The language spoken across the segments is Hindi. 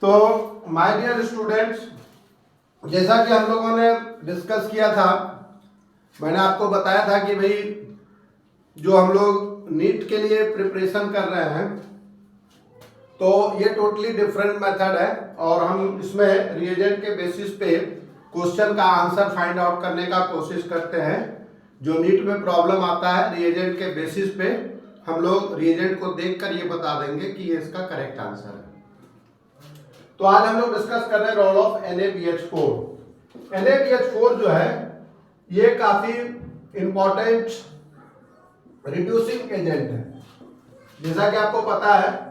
तो माय डियर स्टूडेंट्स, जैसा कि हम लोगों ने डिस्कस किया था, मैंने आपको बताया था कि भाई जो हम लोग नीट के लिए प्रिपरेशन कर रहे हैं तो ये टोटली डिफरेंट मेथड है और हम इसमें रिएजेंट के बेसिस पे क्वेश्चन का आंसर फाइंड आउट करने का कोशिश करते हैं। जो नीट में प्रॉब्लम आता है रिएजेंट के बेसिस पे हम लोग रिएजेंट को देखकर ये बता देंगे कि ये इसका करेक्ट आंसर है। तो आज हम लोग डिस्कस कर रहे हैं रोल ऑफ NaBH4। NaBH4 जो है ये काफी इंपॉर्टेंट रिड्यूसिंग एजेंट है। जैसा कि आपको पता है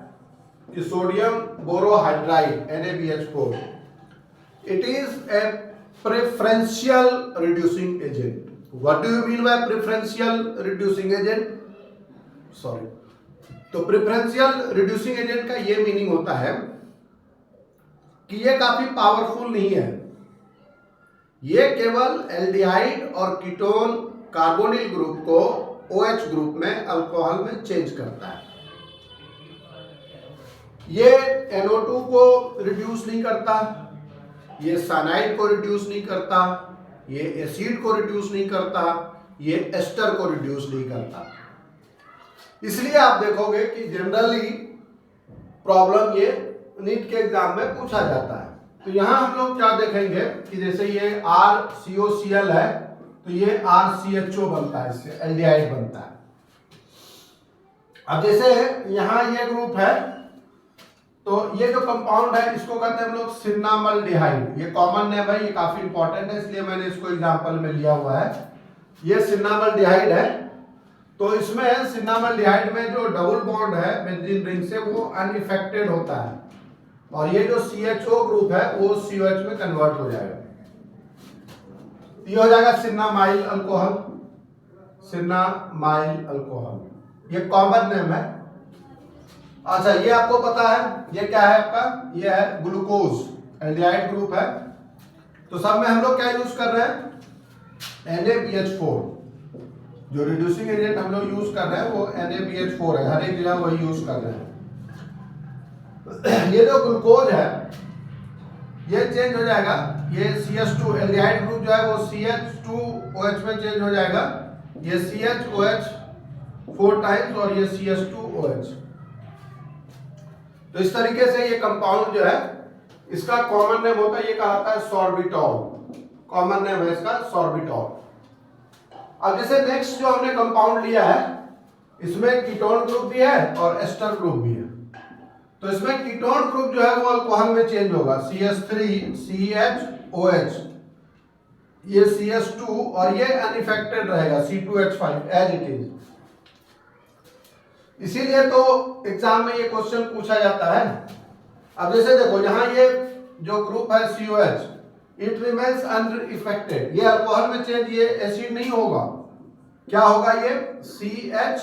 कि sodium borohydride NaBH4 it is a preferential reducing agent. What do you mean by preferential reducing agent? Sorry, तो प्रेफरेंशियल रिड्यूसिंग एजेंट का ये मीनिंग होता है कि ये काफी पावरफुल नहीं है। ये केवल एल्डिहाइड और कीटोन कार्बोनिल ग्रुप को OH ग्रुप में अल्कोहल में चेंज करता है। ये NO2 को रिड्यूस नहीं करता, ये साइनाइड को रिड्यूस नहीं करता, ये एसिड को रिड्यूस नहीं करता, ये एस्टर को रिड्यूस नहीं करता। इसलिए आप देखोगे कि जनरली प्रॉब्लम ये नीट के एग्जाम में पूछा जाता है। तो यहां हम लोग क्या देखेंगे कि जैसे ये RCOCl है तो ये RCHO बनता है, इससे एल्डिहाइड बनता है। अब जैसे यहां ये ग्रुप है तो ये जो कंपाउंड है इसको कहते हैं हम लोग सिन्नामल्डिहाइड। ये कॉमन नेम है, ये काफी इंपॉर्टेंट है इसलिए मैंने इसको एग्जांपल में लिया हुआ है। ये सिन्नामल्डिहाइड है। तो इसमें सिन्नामल्डिहाइड में जो डबल बॉन्ड है बेंजीन रिंग से वो अनइफेक्टेड होता है और ये जो CHO ग्रुप है वो COH में कन्वर्ट हो जाएगा। ये हो जाएगा सिन्नामाइल अल्कोहल। सिन्नामाइल अल्कोहल ये कॉमन नेम है। अच्छा, ये आपको पता है ये क्या है आपका? ये है ग्लूकोज, एल्डिहाइड ग्रुप है। तो सब में हम लोग क्या यूज कर रहे हैं? NaBH4। जो रिड्यूसिंग एजेंट हम लोग यूज कर रहे हैं वो NaBH4 है, हर एक जगह वही यूज कर रहे हैं। ये जो ग्लूकोज है ये चेंज हो जाएगा, ये CH2 एल्डिहाइड ग्रुप जो है वो CH2OH में चेंज हो जाएगा। ये CHOH 4 टाइम्स और ये CH2OH। तो इस तरीके से ये कंपाउंड जो है इसका कॉमन नेम होता है, ये कहलाता है सॉर्बिटॉल। कॉमन नेम है इसका सॉर्बिटॉल। अब जैसे नेक्स्ट जो हमने कंपाउंड लिया है इसमें कीटोन ग्रुप भी है और एस्टर ग्रुप भी है। तो इसमें कीटोन ग्रुप जो है वो अल्कोहल में चेंज होगा, CH3CHOH, ये CH2 और ये अनइफेक्टेड रहेगा C2H5 एज इट इज। इसीलिए तो एग्जाम में ये क्वेश्चन पूछा जाता है। अब जैसे देखो यहाँ ये जो ग्रुप है COH इट रिमेन्स अनइफेक्टेड, ये अल्कोहल में चेंज, ये एसिड नहीं होगा। क्या होगा? ये CH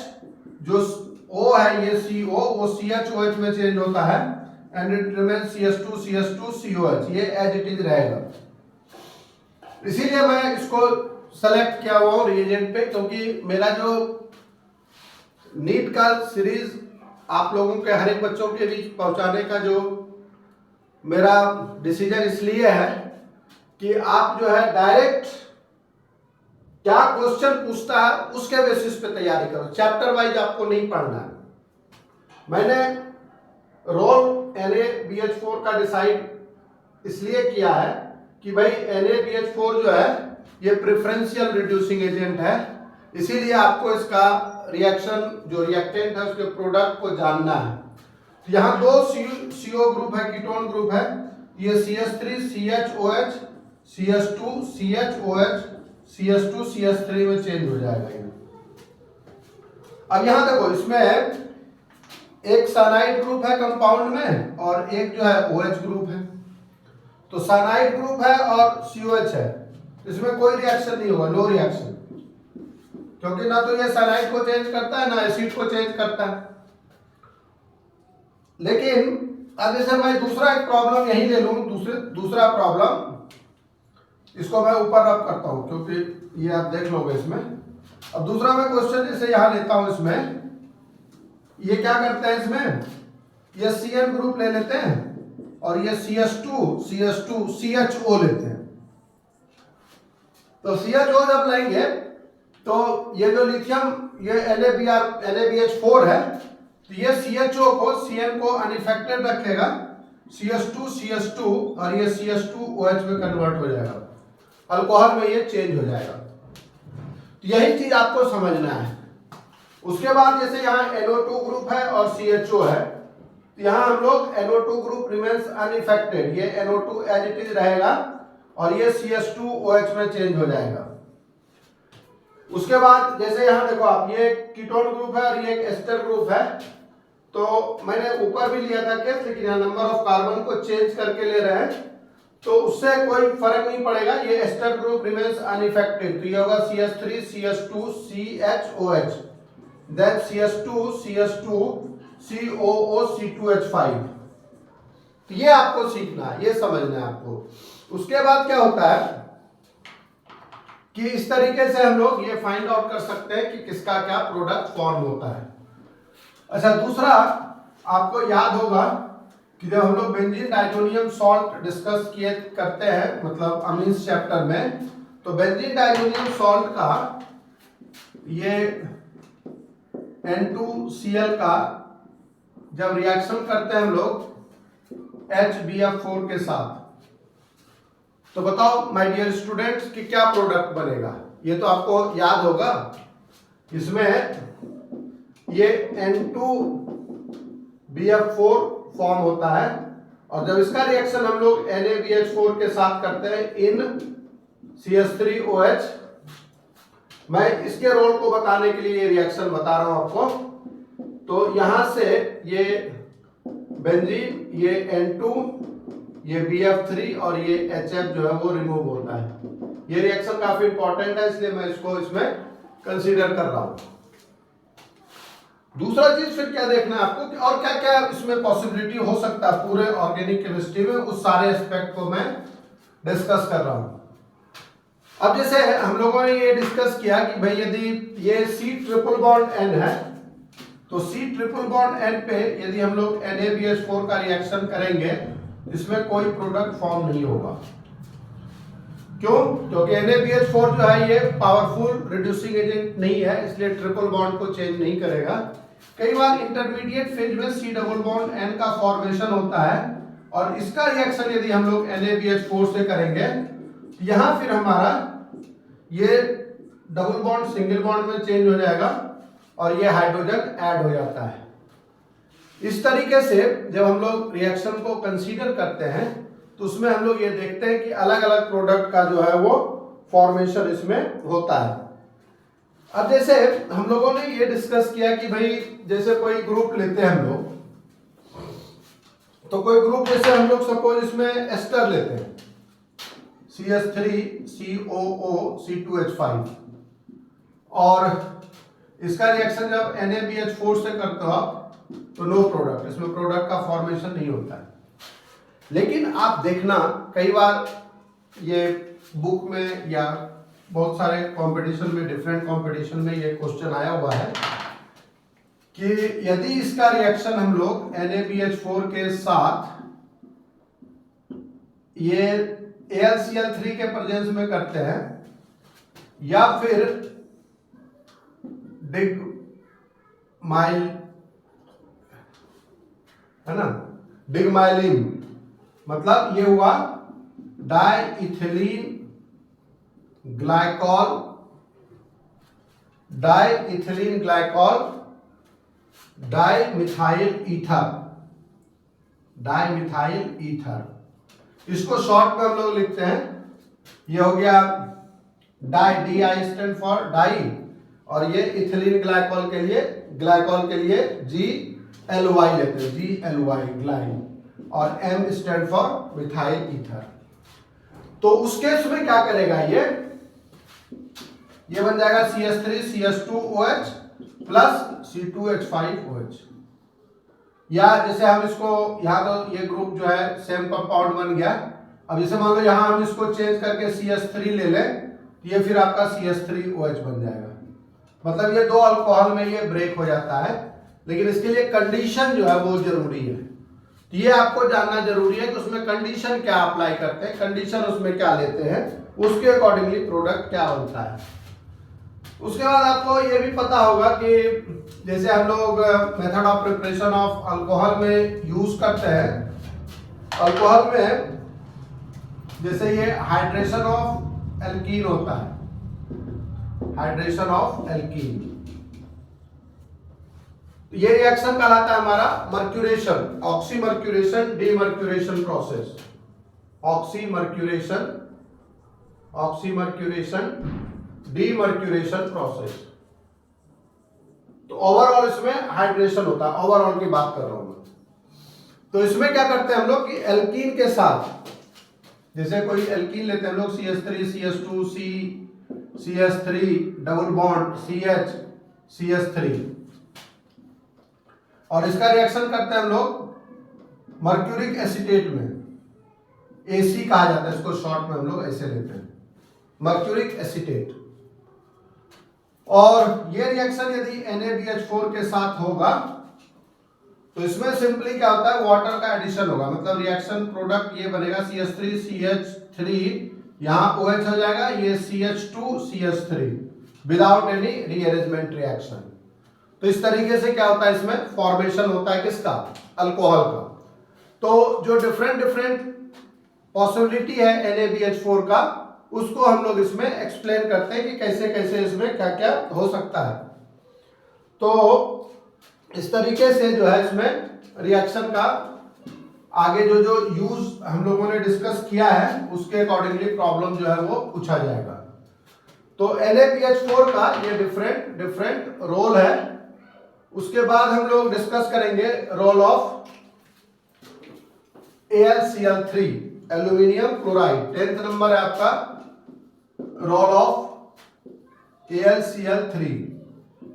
जो O है ये CO वो CHOH में चेंज होता है एंड इट रिमेन्स CH2CH2COH, ये एज इट इज रहेगा। इसीलिए मैं इसको सेलेक्ट किया हुआ हूं रिएजेंट पे, क्योंकि मेरा जो नीट का सीरीज आप लोगों के हर एक बच्चों के बीच पहुंचाने का जो मेरा डिसीजन इसलिए है कि आप जो है डायरेक्ट क्या क्वेश्चन पूछता है उसके बेसिस पे तैयारी करो, चैप्टर वाइज आपको नहीं पढ़ना है। मैंने रोल NaBH4 का डिसाइड इसलिए किया है कि भाई NaBH4 जो है ये प्रेफरेंशियल रिड्यूसिंग एजेंट है, इसीलिए आपको इसका रिएक्शन जो रिएक्टेंट है उसके प्रोडक्ट को जानना है। तो यहाँ दो CO ग्रुप है, कीटोन ग्रुप है, ये CH3CHOH CH2CHOH CH2CH3 में चेंज हो जाएगा। अब यहाँ देखो इसमें एक साइनाइड ग्रुप है कंपाउंड में और एक जो है OH ग्रुप है। तो साइनाइड ग्रुप है और COH है, इसमें कोई रिएक्शन नहीं होगा, नो रिएक्शन, क्योंकि ना तो ये साइनाइड को चेंज करता है ना एसिड को चेंज करता है। लेकिन अब जैसे मैं दूसरा एक प्रॉब्लम यही ले लूं, दूसरा प्रॉब्लम इसको मैं ऊपर रब करता हूं क्योंकि ये आप देख लोगे इसमें। अब दूसरा मैं क्वेश्चन जैसे यहां लेता हूं, इसमें ये क्या करते हैं, इसमें ये CN ग्रुप ले लेते हैं और ये CH2 CHO लेते हैं। तो CHO जब लेंगे तो ये जो लिथियम ये NaBH4 है, तो ये CHO को CN को अनइफेक्टेड रखेगा, CH2 और ये CH2OH में कन्वर्ट हो जाएगा, अल्कोहल में ये चेंज हो जाएगा। तो यही चीज आपको समझना है। उसके बाद जैसे यहाँ NO2 ग्रुप है और CHO है, तो यहाँ हम लोग NO2 ग्रुप रिमेन्स अनइफेक्टेड, ये NO2 एज इट इज रहेगा और ये CH2OH में चेंज हो जाएगा। उसके बाद जैसे यहाँ देखो आप, ये कीटोन ग्रुप है और ये एक एस्टर ग्रुप है, तो मैंने ऊपर भी लिया था केस, लेकिन यहाँ नंबर ऑफ कार्बन को चेंज करके ले रहे हैं, तो उससे कोई फर्क नहीं पड़ेगा, ये एस्टर ग्रुप रिमेन्स अनइफेक्टेड। तो ये होगा CH3 CH2 CHOH, then CH2 COO C2H5। तो ये आपको सीखना है, ये समझना है आपको। उसके बाद क्या होता है कि इस तरीके से हम लोग ये फाइंड आउट कर सकते हैं कि किसका क्या प्रोडक्ट फॉर्म होता है। अच्छा, दूसरा आपको याद होगा कि जब हम लोग बेंजीन डाइजोनियम सॉल्ट डिस्कस करते हैं, मतलब अमीन्स चैप्टर में, तो बेंजीन डाइजोनियम सॉल्ट का ये N2Cl का जब रिएक्शन करते हैं हम लोग HBF4 के साथ, तो बताओ माय डियर स्टूडेंट्स कि क्या प्रोडक्ट बनेगा। ये तो आपको याद होगा, इसमें ये N2BF4 फॉर्म होता है, और जब इसका रिएक्शन हम लोग NaBH4 के साथ करते हैं इन CH3OH, मैं इसके रोल को बताने के लिए ये रिएक्शन बता रहा हूं आपको। तो यहां से ये बेंजीन, ये N2, ये BF3 और ये HF जो है वो रिमूव होता है। ये रिएक्शन काफी इंपॉर्टेंट है, इसलिए मैं इसको इसमें कंसीडर कर रहा हूं। दूसरा चीज फिर क्या देखना है आपको कि और क्या क्या इसमें पॉसिबिलिटी हो सकता है पूरे ऑर्गेनिक केमिस्ट्री में, उस सारे एस्पेक्ट को मैं डिस्कस कर रहा हूं। अब जैसे हम लोगों ने ये डिस्कस किया कि भाई यदि ये C∧N है, तो C∧N पे यदि हम लोग NaBH4 का रिएक्शन करेंगे, इसमें कोई प्रोडक्ट फॉर्म नहीं होगा। क्यों? क्योंकि NaBH4 जो है ये पावरफुल रिड्यूसिंग एजेंट नहीं है, इसलिए ट्रिपल बॉन्ड को चेंज नहीं करेगा। कई बार इंटरमीडिएट फेज में C∧N का फॉर्मेशन होता है, और इसका रिएक्शन यदि हम लोग NaBH4 से करेंगे, यहां फिर हमारा ये डबल बॉन्ड सिंगल बॉन्ड में चेंज हो जाएगा और ये हाइड्रोजन ऐड हो जाता है। इस तरीके से जब हम लोग रिएक्शन को कंसीडर करते हैं, तो उसमें हम लोग ये देखते हैं कि अलग अलग प्रोडक्ट का जो है वो फॉर्मेशन इसमें होता है। अब जैसे हम लोगों ने ये डिस्कस किया कि भाई जैसे कोई ग्रुप लेते हैं हम लोग, तो कोई ग्रुप जैसे हम लोग सपोज इसमें एस्टर लेते हैं, CH3 COO C2H5, और इसका रिएक्शन जब NaBH4 से करते हो आप, तो नो प्रोडक्ट, इसमें प्रोडक्ट का फॉर्मेशन नहीं होता है। लेकिन आप देखना कई बार ये बुक में या बहुत सारे कंपटीशन में, डिफरेंट कंपटीशन में ये क्वेश्चन आया हुआ है कि यदि इसका रिएक्शन हम लोग NaBH4 के साथ ये AlCl3 के प्रेजेंस में करते हैं, या फिर डिगमाइलिन, मतलब ये हुआ डाइइथिलीन ग्लाइकॉल, डाइमिथाइल ईथर, इसको शॉर्ट में हम लोग लिखते हैं, ये हो गया डाई स्टैंड फॉर डाई, और ये इथिलीन ग्लाइकॉल के लिए GLY लेते हैं, GLY ग्लाइन, और M stand for methyl ether. तो उस केस में क्या करेगा, ये बन जाएगा CH3 CH2OH प्लस C2H5OH। या जैसे हम इसको यहाँ, तो ये ग्रुप जो है सेम कंपाउंड बन गया। अब जैसे मान लो यहाँ हम इसको चेंज करके CH3 ले लें, तो ये फिर आपका CH3OH बन जाएगा। मतलब ये दो अल्कोहल में ये ब्रेक हो जाता है, लेकिन इसके लिए कंडीशन जो है वो जरूरी है। तो ये आपको जानना जरूरी है कि उसमें कंडीशन क्या अप्लाई करते हैं, कंडीशन उसमें क्या लेते हैं, उसके अकॉर्डिंगली प्रोडक्ट क्या बनता है। उसके बाद आपको ये भी पता होगा कि जैसे हम लोग method of preparation of alcohol में यूज करते हैं, अल्कोहल में जैसे ये हाइड्रेशन ऑफ एल्कीन होता है, हाइड्रेशन ऑफ एल्कीन, ये रिएक्शन कहलाता है हमारा mercuration, oxymercuration demercuration process, oxymercuration, oxymercuration demercuration process. तो ओवरऑल इसमें हाइड्रेशन होता है, ओवरऑल की बात कर रहा हूं मैं। तो इसमें क्या करते हैं हम लोग कि एल्कीन के साथ, जैसे कोई एल्कीन लेते हैं हम लोग CH3 CH2 CH3 double bond CH CH3, और इसका रिएक्शन करते हैं हम लोग मर्क्यूरिक एसीटेट में, AC कहा जाता है इसको, शॉर्ट में हम लोग ऐसे लेते हैं मर्क्यूरिक एसीटेट। और ये रिएक्शन यदि NaBH4 के साथ होगा तो इसमें सिंपली क्या होता है, वाटर का एडिशन होगा, मतलब रिएक्शन प्रोडक्ट ये बनेगा CH3 CH3, यहां OH हो जाएगा, ये CH2 CH3 without any rearrangement reaction. तो इस तरीके से क्या होता है, इसमें फॉर्मेशन होता है किसका, अल्कोहल का। तो जो डिफरेंट पॉसिबिलिटी है NaBH4 का, उसको हम लोग इसमें एक्सप्लेन करते हैं कि कैसे कैसे इसमें क्या क्या हो सकता है। तो इस तरीके से जो है इसमें रिएक्शन का आगे जो जो यूज हम लोगों ने डिस्कस किया है उसके अकॉर्डिंगली प्रॉब्लम जो है वो पूछा जाएगा। तो NaBH4 का ये डिफरेंट रोल है। उसके बाद हम लोग डिस्कस करेंगे role of AlCl3, aluminium chloride, 10th number है आपका, रोल ऑफ AlCl3।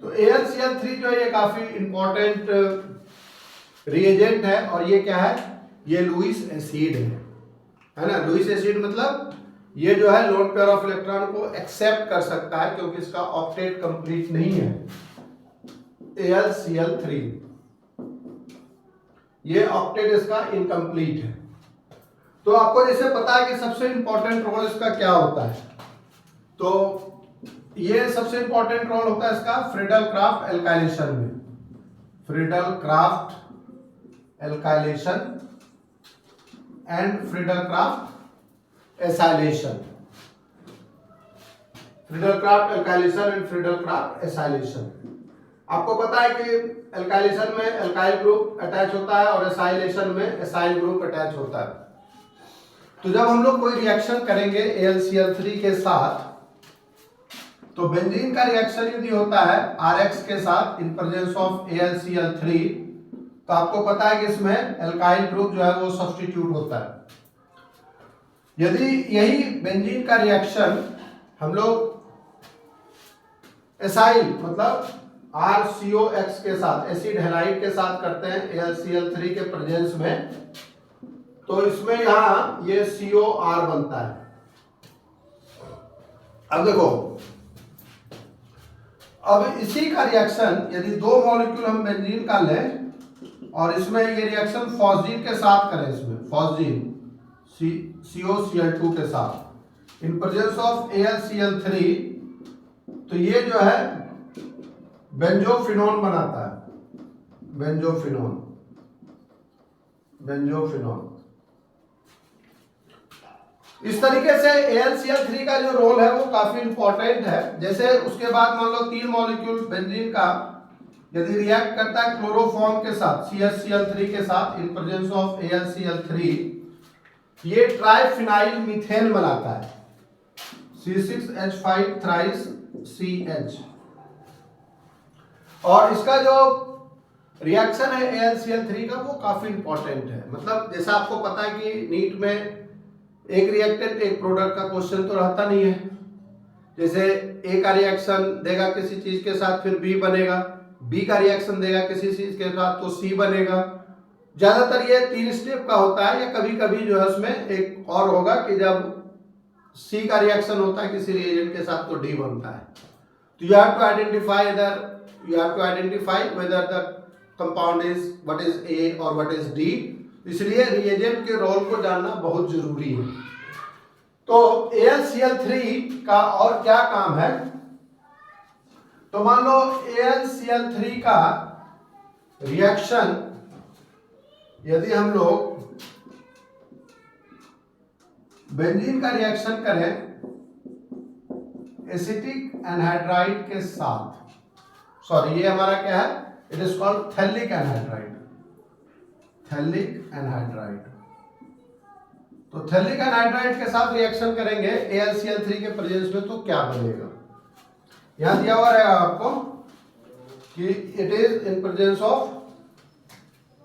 तो AlCl3 जो है ये काफी इंपॉर्टेंट रिएजेंट है, और ये क्या है, ये लुईस एसिड है ना। लुईस एसिड मतलब ये जो है लोन पेयर ऑफ इलेक्ट्रॉन को एक्सेप्ट कर सकता है क्योंकि इसका ऑक्टेट कंप्लीट नहीं है। AlCl3 ये ऑक्टेट इसका इनकम्प्लीट है। तो आपको जैसे पता है कि सबसे इंपॉर्टेंट रोल इसका क्या होता है, तो ये सबसे इंपॉर्टेंट रोल होता है इसका फ्रीडल क्राफ्ट एल्काइलेशन में, Friedel craft alkylation and Friedel Crafts acylation, Friedel craft alkylation and Friedel Crafts acylation. आपको पता है कि एल्काइलेशन में एल्काइल ग्रुप अटैच होता है और एसाइलेशन में एसाइल ग्रुप अटैच होता है। तो जब हम लोग कोई रिएक्शन करेंगे AlCl3 के साथ, तो बेंजीन का रिएक्शन यदि होता है RX के साथ इन प्रेजेंस ऑफ AlCl3, तो आपको पता है कि इसमें एल्काइल ग्रुप जो है वो सब्स्टिट्यूट होता है। यदि यही बेंजीन का रिएक्शन हम लोग एसाइल मतलब RCOX के साथ, एसिड हैलाइड के साथ करते हैं AlCl3 के प्रेजेंस में, तो इसमें यहां ये COR बनता है। अब देखो, अब इसी का रिएक्शन यदि दो मॉलिक्यूल हम बेंजीन का लें और इसमें ये रिएक्शन फॉस्जीन के साथ करें, इसमें फॉस्जीन COCl2 के साथ इन प्रेजेंस ऑफ AlCl3, तो ये जो है बेंजोफिनोन बनाता है, बेंजोफिनोन, बेंजोफिनोन। इस तरीके से AlCl3 का जो रोल है वो काफी इंपॉर्टेंट है। जैसे उसके बाद मान लो 3 मॉलिक्यूल बेंजीन का यदि रिएक्ट करता है क्लोरोफॉर्म के साथ CHCl3 के साथ इन प्रेजेंस ऑफ AlCl3, ये ट्राइफिनाइल मीथेन बनाता है, C6H5 थ्राइस CH। और इसका जो रिएक्शन है AlCl3 का वो काफी इंपॉर्टेंट है। मतलब जैसा आपको पता है कि नीट में एक रिएक्टेंट एक प्रोडक्ट का क्वेश्चन तो रहता नहीं है। जैसे ए का रिएक्शन देगा किसी चीज के साथ फिर बी बनेगा, बी का रिएक्शन देगा किसी चीज के साथ तो सी बनेगा। ज्यादातर ये 3 स्टेप का होता है, या कभी कभी जो है उसमें एक और होगा कि जब सी का रिएक्शन होता है किसी रिएजेंट के साथ तो डी बनता है। तो you have to identify whether the compound is what is A और व्हाट इज डी। इसलिए रिएजेंट के रोल को जानना बहुत जरूरी है। तो AlCl3 का और क्या काम है? तो मान लो AlCl3 का रिएक्शन यदि हम लोग बेंजीन का रिएक्शन करें एसिटिक एनहाइड्राइड के साथ, सॉरी ये हमारा क्या है, it is called phthalic anhydride, phthalic anhydride. तो थैलिक एनहाइड्राइड के साथ रिएक्शन करेंगे AlCl3 के प्रेजेंस में, तो क्या बनेगा? यहां दिया हुआ रहेगा आपको कि it is in presence of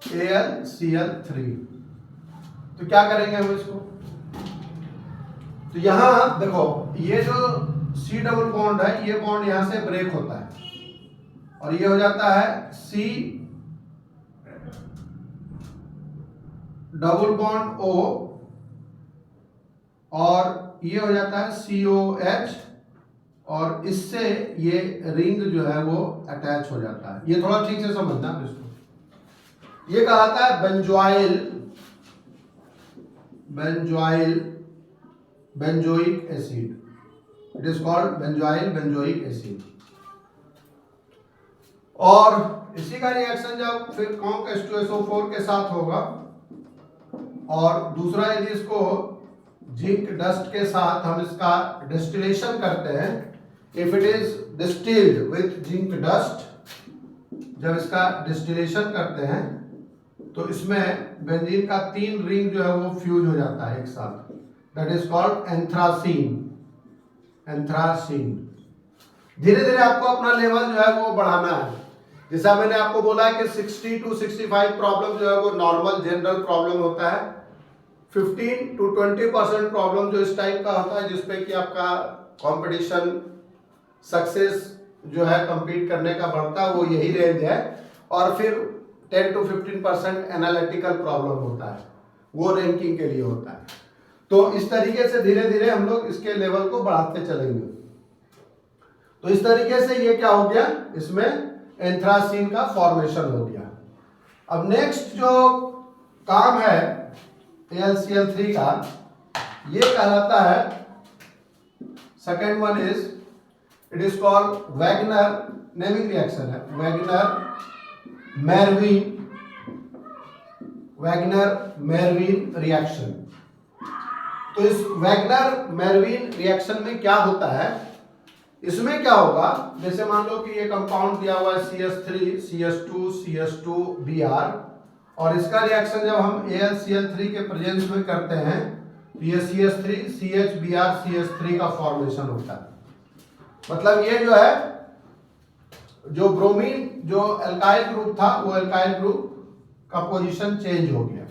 AlCl3। तो क्या करेंगे हम इसको? तो यहां देखो ये जो C डबल बॉन्ड है, ये बॉन्ड यहां से ब्रेक होता है और ये हो जाता है C डबल बॉन्ड O और ये हो जाता है COH और इससे ये रिंग जो है वो अटैच हो जाता है। ये थोड़ा ठीक से समझना आप इसको। ये कहलाता है benzoic acid, it is called benzoic acid. और इसी का रिएक्शन जब फिर कॉन्क H2SO4 के साथ होगा और दूसरा यदि इसको जिंक डस्ट के साथ हम इसका डिस्टिलेशन करते हैं, if it is distilled with zinc dust, जब इसका डिस्टिलेशन करते हैं तो इसमें बेंजीन का 3 रिंग जो है वो फ्यूज हो जाता है एक साथ, दैट इज कॉल्ड एंथ्रासीन। धीरे धीरे आपको अपना लेवल जो है वो बढ़ाना है। जैसा मैंने आपको बोला है कि 60 to 65 प्रॉब्लम जो है वो नॉर्मल जनरल प्रॉब्लम होता है, 15 to 20% प्रॉब्लम जो इस टाइप का होता है जिसपे कि आपका कंपटीशन सक्सेस जो है कंपीट करने का बढ़ता है, वो यही रेंज है। और फिर 10 to 15% एनालिटिकल प्रॉब्लम होता है, वो रैंकिंग के लिए होता है। तो इस तरीके से धीरे धीरे हम लोग इसके लेवल को बढ़ाते चलेंगे। तो इस तरीके से ये क्या हो गया, इसमें एंथ्रासीन का फॉर्मेशन हो गया। अब नेक्स्ट जो काम है AlCl3 का, ये कहलाता है, second one is it is called Wagner, naming reaction है, वैगनर मेरविन रिएक्शन। तो इस वैगनर मेरविन रिएक्शन में क्या होता है, इसमें क्या होगा, जैसे मान लो कि ये कंपाउंड दिया हुआ है CH3 CH2 CH2Br और इसका रिएक्शन जब हम AlCl3 के प्रेजेंस में करते हैं तो ये CH3 CHBr CH3 का फॉर्मेशन होता है। मतलब ये जो है, जो ब्रोमीन जो एल्काइल ग्रुप था वो एल्काइल ग्रुप का पोजीशन चेंज हो गया।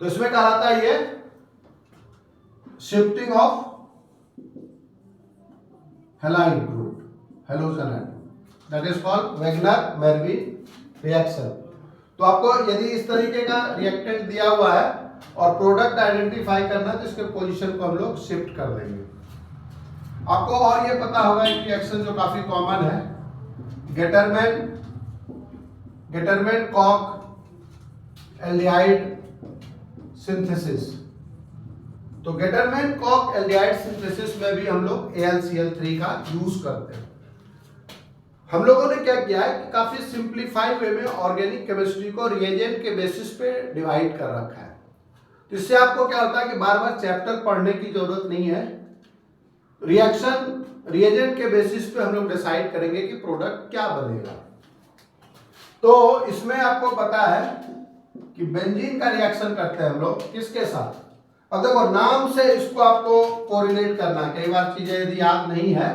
तो इसमें कहलाता है ये shifting of halide group, halogen atom, that is called Wagner मेरविन reaction. तो आपको यदि इस तरीके का रिएक्टेंट दिया हुआ है और प्रोडक्ट आइडेंटिफाई करना है तो इसके पोजीशन को हम लोग शिफ्ट कर देंगे। आपको और ये पता होगा एक रिएक्शन जो काफी कॉमन है, गेटरमैन कॉक एल्डिहाइड सिंथेसिस। तो गेटरमैन कॉक एल्डिहाइड सिंथेसिस में भी हम लोग AlCl3 का यूज करते हैं। हम लोगों ने क्या किया है कि काफी सिंप्लीफाइड वे में ऑर्गेनिक केमिस्ट्री को रिएजेंट के बेसिस पे डिवाइड कर रखा है। तो इससे आपको क्या होता है कि बार बार चैप्टर पढ़ने की जरूरत नहीं है। रिएक्शन रिएजेंट के बेसिस पे हम लोग डिसाइड करेंगे कि प्रोडक्ट क्या बनेगा। तो इसमें आपको पता है कि बेंजीन का रिएक्शन करते हैं हम लोग किसके साथ। अब देखो नाम से इसको आपको कोरिलेट करना है, कई बार चीजें यदि याद नहीं है।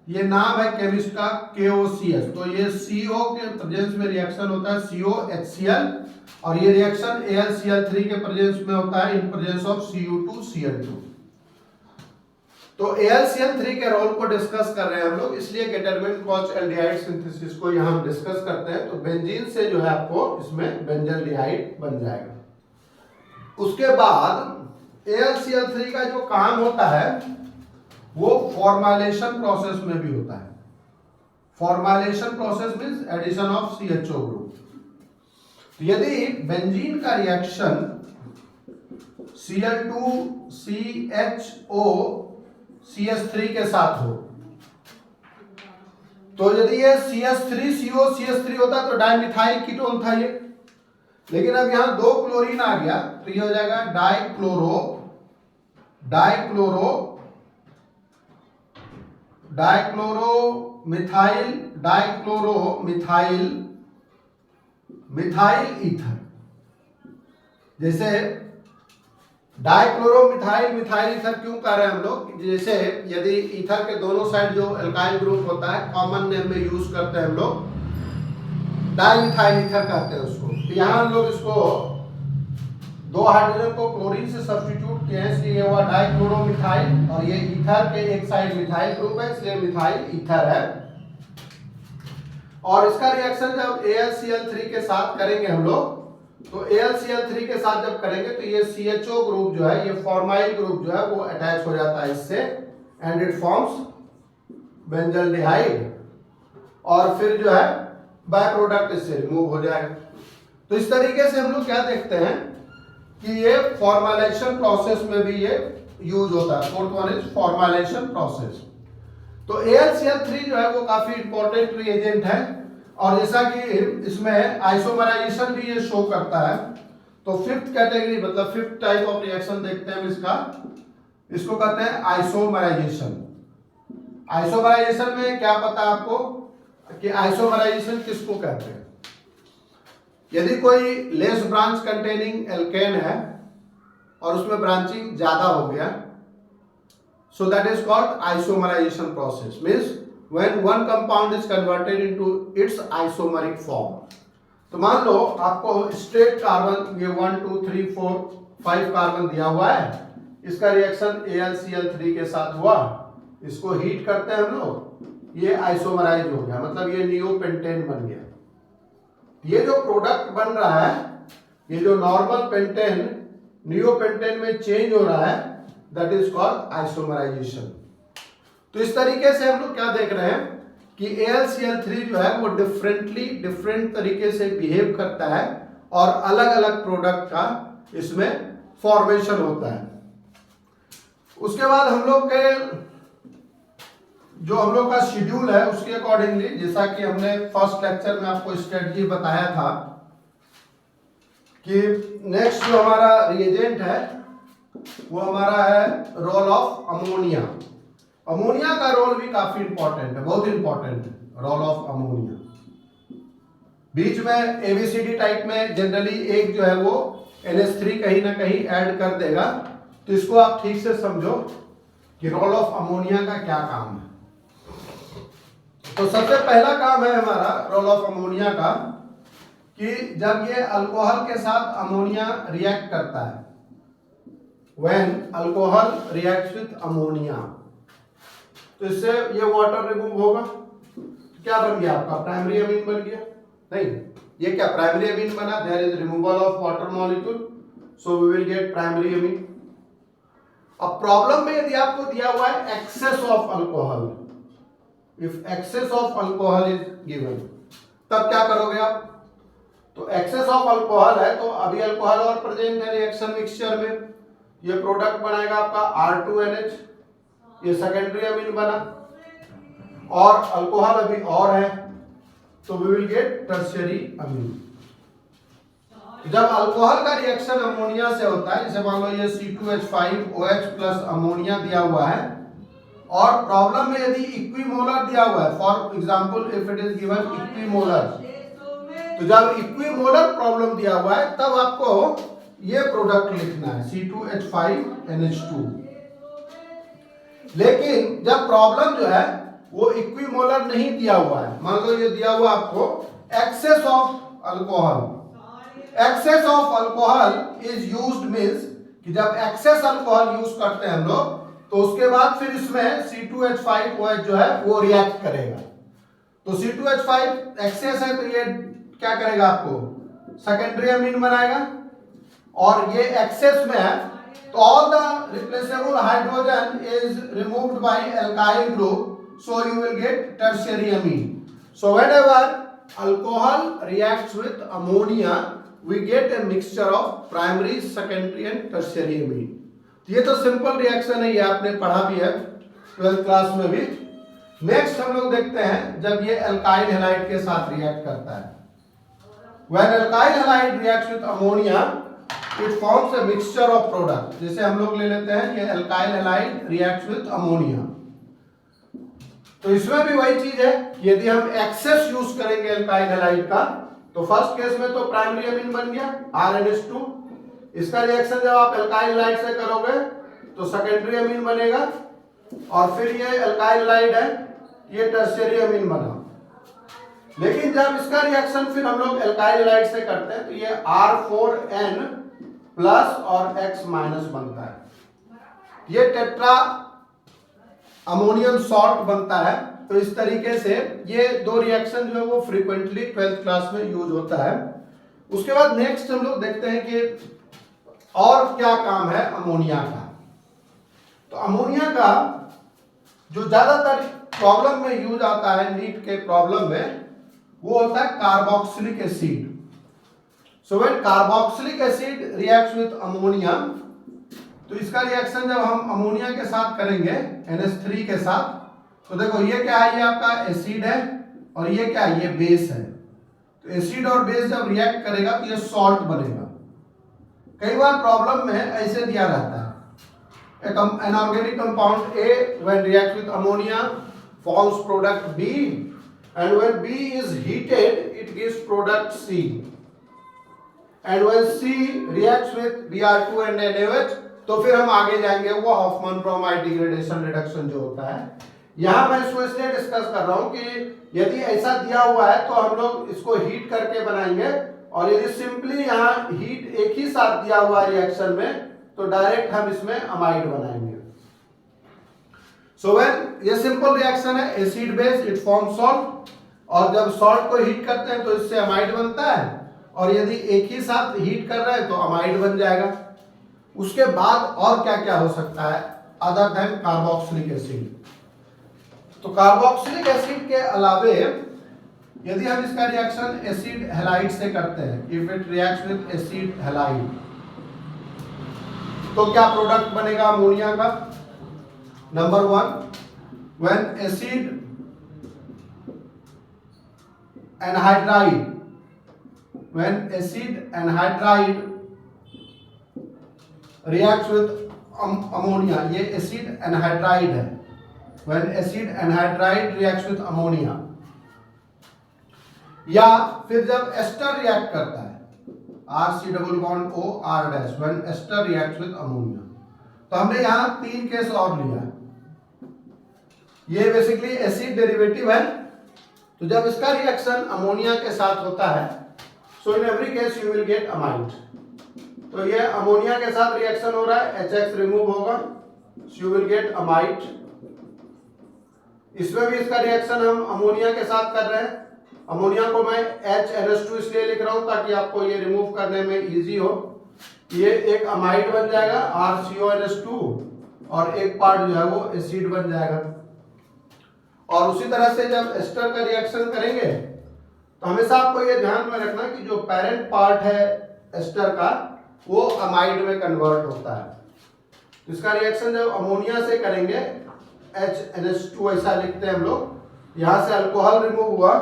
ये नाम है केमिस्ट का KOCH, तो ये CO के प्रेजेंस में रिएक्शन होता है COHCl और ये रिएक्शन AlCl3 के प्रेजेंस में होता है इन प्रेजेंस ऑफ Cu2Cl2। तो AlCl3 के रोल को डिस्कस कर रहे हैं हम लोग, इसलिए गेटरमैन कॉक एल्डिहाइड सिंथेसिस को यहां हम डिस्कस करते हैं। तो बेंजीन से जो है आपको इसमें बेंजल्डिहाइड बन जाएगा। उसके बाद AlCl3 का जो काम होता है वो फॉर्माइलेशन प्रोसेस में भी होता है। Formylation process means addition of CHO group. तो यदि बेंजीन का रिएक्शन Cl2CHO CH3 के साथ हो, तो यदि ये CH3CO CH3 होता तो डाइमिथाइल कीटोन था ये, लेकिन अब यहां 2 क्लोरीन आ गया तो ये हो जाएगा मिथाइल ईथर। जैसे मिथाइल ईथर क्यों कह रहे हैं हम लोग, जैसे यदि ईथर के दोनों साइड जो एल्काइल ग्रुप होता है कॉमन नेम में यूज करते हैं हम लोग, डाइमिथाइल ईथर कहते हैं उसको। तो यहाँ हम लोग इसको 2 हाइड्रोजन को क्लोरीन से सब्स्टिट्यूट किए हैं, इसलिए ये हुआ डाइक्लोरोमिथाइल, और ये ईथर के एक साइड मिथाइल ग्रुप है इसलिए मिथाइल ईथर है। और इसका रिएक्शन जब AlCl3 के साथ करेंगे हम लोग, तो AlCl3 के साथ जब करेंगे तो ये CHO ग्रुप जो है, ये फॉर्माइल ग्रुप जो है वो अटैच हो जाता है इससे, एंड इट फॉर्म्स बेंजल्डिहाइड, और फिर जो है बाय प्रोडक्ट इससे रिमूव हो जाएगा। तो इस तरीके से हम लोग क्या देखते हैं कि ये फॉर्मलाइजेशन प्रोसेस में भी ये यूज होता है। Fourth one is formalisation process. तो AlCl3 जो है वो काफी इंपॉर्टेंट रिएजेंट है, और जैसा कि इसमें आइसोमराइजेशन भी ये शो करता है। तो फिफ्थ कैटेगरी मतलब फिफ्थ टाइप ऑफ रिएक्शन देखते हैं इसका, इसको कहते हैं आइसोमराइजेशन। आइसोमराइजेशन में क्या पता आपको कि आइसोमराइजेशन किसको कहते हैं? यदि कोई लेस ब्रांच कंटेनिंग एल्केन है और उसमें ब्रांचिंग ज्यादा हो गया, so that is called isomerization process, means when one compound is converted into its isomeric form। तो मान लो आपको स्ट्रेट कार्बन, ये 1 2 3 4 5 कार्बन दिया हुआ है, इसका रिएक्शन AlCl3 के साथ हुआ, इसको हीट करते हैं हम लोग, ये आइसोमराइज हो गया, मतलब ये नियोपेंटेन बन गया। ये जो प्रोडक्ट बन रहा है, ये जो नॉर्मल पेंटेन नियोपेंटेन में चेंज हो रहा है, दैट इज कॉल्ड आइसोमराइजेशन। तो इस तरीके से हम लोग क्या देख रहे हैं कि AlCl3 जो है वो डिफरेंट तरीके से बिहेव करता है, और अलग अलग प्रोडक्ट का इसमें फॉर्मेशन होता है। उसके बाद हम लोग के जो हम लोग का शेड्यूल है उसके अकॉर्डिंगली, जैसा कि हमने फर्स्ट लेक्चर में आपको स्ट्रेटजी बताया था कि नेक्स्ट जो हमारा रिएजेंट है वो हमारा है रोल ऑफ अमोनिया। अमोनिया का रोल भी काफी इंपॉर्टेंट है, बहुत इंपॉर्टेंट है रोल ऑफ अमोनिया। बीच में ABCD टाइप में जनरली एक जो है वो NH3 कहीं ना कहीं ऐड कर देगा, तो इसको आप ठीक से समझो कि रोल ऑफ अमोनिया का क्या काम है। तो सबसे पहला काम है हमारा रोल ऑफ अमोनिया का कि जब ये अल्कोहल के साथ अमोनिया रिएक्ट करता है, when alcohol reacts with ammonia, तो इससे ये वाटर रिमूव होगा, क्या बन गया आपका प्राइमरी अमीन बन गया? नहीं, ये क्या प्राइमरी अमीन बना? There is removal of water molecule, so we will get primary amine. अब प्रॉब्लम में यदि आपको दिया हुआ है excess of alcohol, if excess of alcohol is given, तब क्या करोगे आप? तो एक्सेस ऑफ अल्कोहल है तो अभी अल्कोहल और प्रेजेंट है रिएक्शन मिक्सचर में, ये प्रोडक्ट बनाएगा आपका R2NH, ये सेकेंडरी अमीन बना, और अल्कोहल अभी और है तो वी विल गेट टर्शियरी अमीन। जब अल्कोहल का रिएक्शन अमोनिया से होता है, जैसे मान लो ये C2H5OH प्लस अमोनिया दिया हुआ है, और प्रॉब्लम में यदि इक्विमोलर दिया हुआ है, for example if it is given equimolar, तो जब इक्विमोलर प्रॉब्लम दिया हुआ है तब आपको ये प्रोडक्ट लिखना है C2H5NH2। लेकिन जब प्रॉब्लम जो है वो इक्विमोलर नहीं दिया हुआ है, मान लो ये दिया हुआ आपको excess of alcohol, excess of alcohol is used means कि जब एक्सेस अल्कोहल यूज करते हैं हम लोग, तो उसके बाद फिर इसमें C2H5OH जो है वो रिएक्ट करेगा। तो C2H5 एक्सेस है तो ये क्या करेगा, आपको सेकेंडरी अमीन बनाएगा, और ये एक्सेस में है तो all the replaceable hydrogen is removed by alkyl group, so you will get tertiary amine. So whenever alcohol reacts with ammonia, we get a mixture of primary, secondary and tertiary amine. ये तो सिंपल रिएक्शन है, ये आपने पढ़ा भी है 12th क्लास में भी। नेक्स्ट हम लोग देखते हैं जब ये अल्काइल हैलाइड के साथ रिएक्ट करता है। When alkyl halide reacts with ammonia, it forms a mixture of product। जैसे हम लोग ले लेते हैं ये alkyl halide reacts with ammonia, तो इसमें भी वही चीज है, यदि हम एक्सेस यूज करेंगे alkyl halide का तो फर्स्ट केस में तो प्राइमरी अमीन बन गया RNH2। इसका रिएक्शन जब आप alkyl halide से करोगे तो सेकेंडरी अमीन बनेगा, और फिर ये alkyl halide है, ये टर्शियरी अमीन बना। लेकिन जब इसका रिएक्शन फिर हम लोग एल्काइल हैलाइड से करते हैं तो ये R4N प्लस और X माइनस बनता है, ये टेट्रा अमोनियम सॉल्ट बनता है। तो इस तरीके से ये दो रिएक्शन जो है वो फ्रीक्वेंटली 12th क्लास में यूज होता है। उसके बाद नेक्स्ट हम लोग देखते हैं कि और क्या काम है अमोनिया का। तो अमोनिया का जो ज्यादातर प्रॉब्लम में यूज आता है, नीट के प्रॉब्लम में, वो होता है carboxylic acid. So when carboxylic acid reacts with ammonia, तो इसका रिएक्शन जब हम अमोनिया के साथ करेंगे NH3 के साथ, तो देखो ये क्या है, ये आपका एसिड है और ये क्या है, ये बेस है। तो एसिड और बेस जब रिएक्ट करेगा तो ये सॉल्ट बनेगा। कई बार प्रॉब्लम में ऐसे दिया रहता है, an organic compound A when reacts with ammonia forms product B, and when B is heated it gives product C, and when C reacts with Br2 and NaOH, तो फिर हम आगे जाएंगे वो हॉफमैन ब्रोमाइड डिग्रेडेशन रिडक्शन जो होता है। यहाँ मैं इसको इसलिए डिस्कस कर रहा हूँ कि यदि ऐसा दिया हुआ है तो हम लोग इसको हीट करके बनाएंगे, और यदि सिंपली यहाँ हीट एक ही साथ दिया हुआ है रिएक्शन में तो डायरेक्ट हम इसमें अमाइड बनाएंगे। सो व्हेन ये सिंपल रिएक्शन है acid base, it form salt, और जब सॉल्ट को हीट करते हैं तो इससे अमाइड बनता है, और यदि एक ही साथ हीट कर रहे हैं तो अमाइड बन जाएगा। उसके बाद और क्या क्या हो सकता है अदर देन कार्बोक्सिलिक एसिड। तो कार्बोक्सिलिक एसिड के अलावे यदि हम इसका रिएक्शन एसिड हैलाइड से करते हैं, if it reacts with acid halide, तो क्या प्रोडक्ट बनेगा अमोनिया का? Number 1, when acid anhydride, when acid anhydride reacts with ammonia, ये acid anhydride है, when acid anhydride reacts with ammonia, या फिर जब एस्टर रिएक्ट करता है RC double bond O R dash, when ester reacts with ammonia, तो हमने यहाँ 3 केस और लिया है। ये बेसिकली एसिड डेरिवेटिव है, तो जब इसका रिएक्शन अमोनिया के साथ होता है, so in every case you will get amide. तो ये अमोनिया के साथ रिएक्शन हो रहा है, HX रिमूव होगा, यू विल गेट अमाइड। इसमें भी इसका रिएक्शन हम अमोनिया के साथ कर रहे हैं। अमोनिया को मैं HNH2 इसलिए लिख रहा हूं ताकि आपको ये रिमूव करने में इजी हो। ये एक अमाइड बन जाएगा RCONH2, और एक पार्ट जो है वो एसिड बन जाएगा। और उसी तरह से जब एस्टर का रिएक्शन करेंगे तो हमेशा आपको ये ध्यान में रखना कि जो पेरेंट पार्ट है एस्टर का वो अमाइड में कन्वर्ट होता है। इसका रिएक्शन जब अमोनिया से करेंगे HNH2 ऐसा लिखते हैं हम लोग, यहाँ से अल्कोहल रिमूव हुआ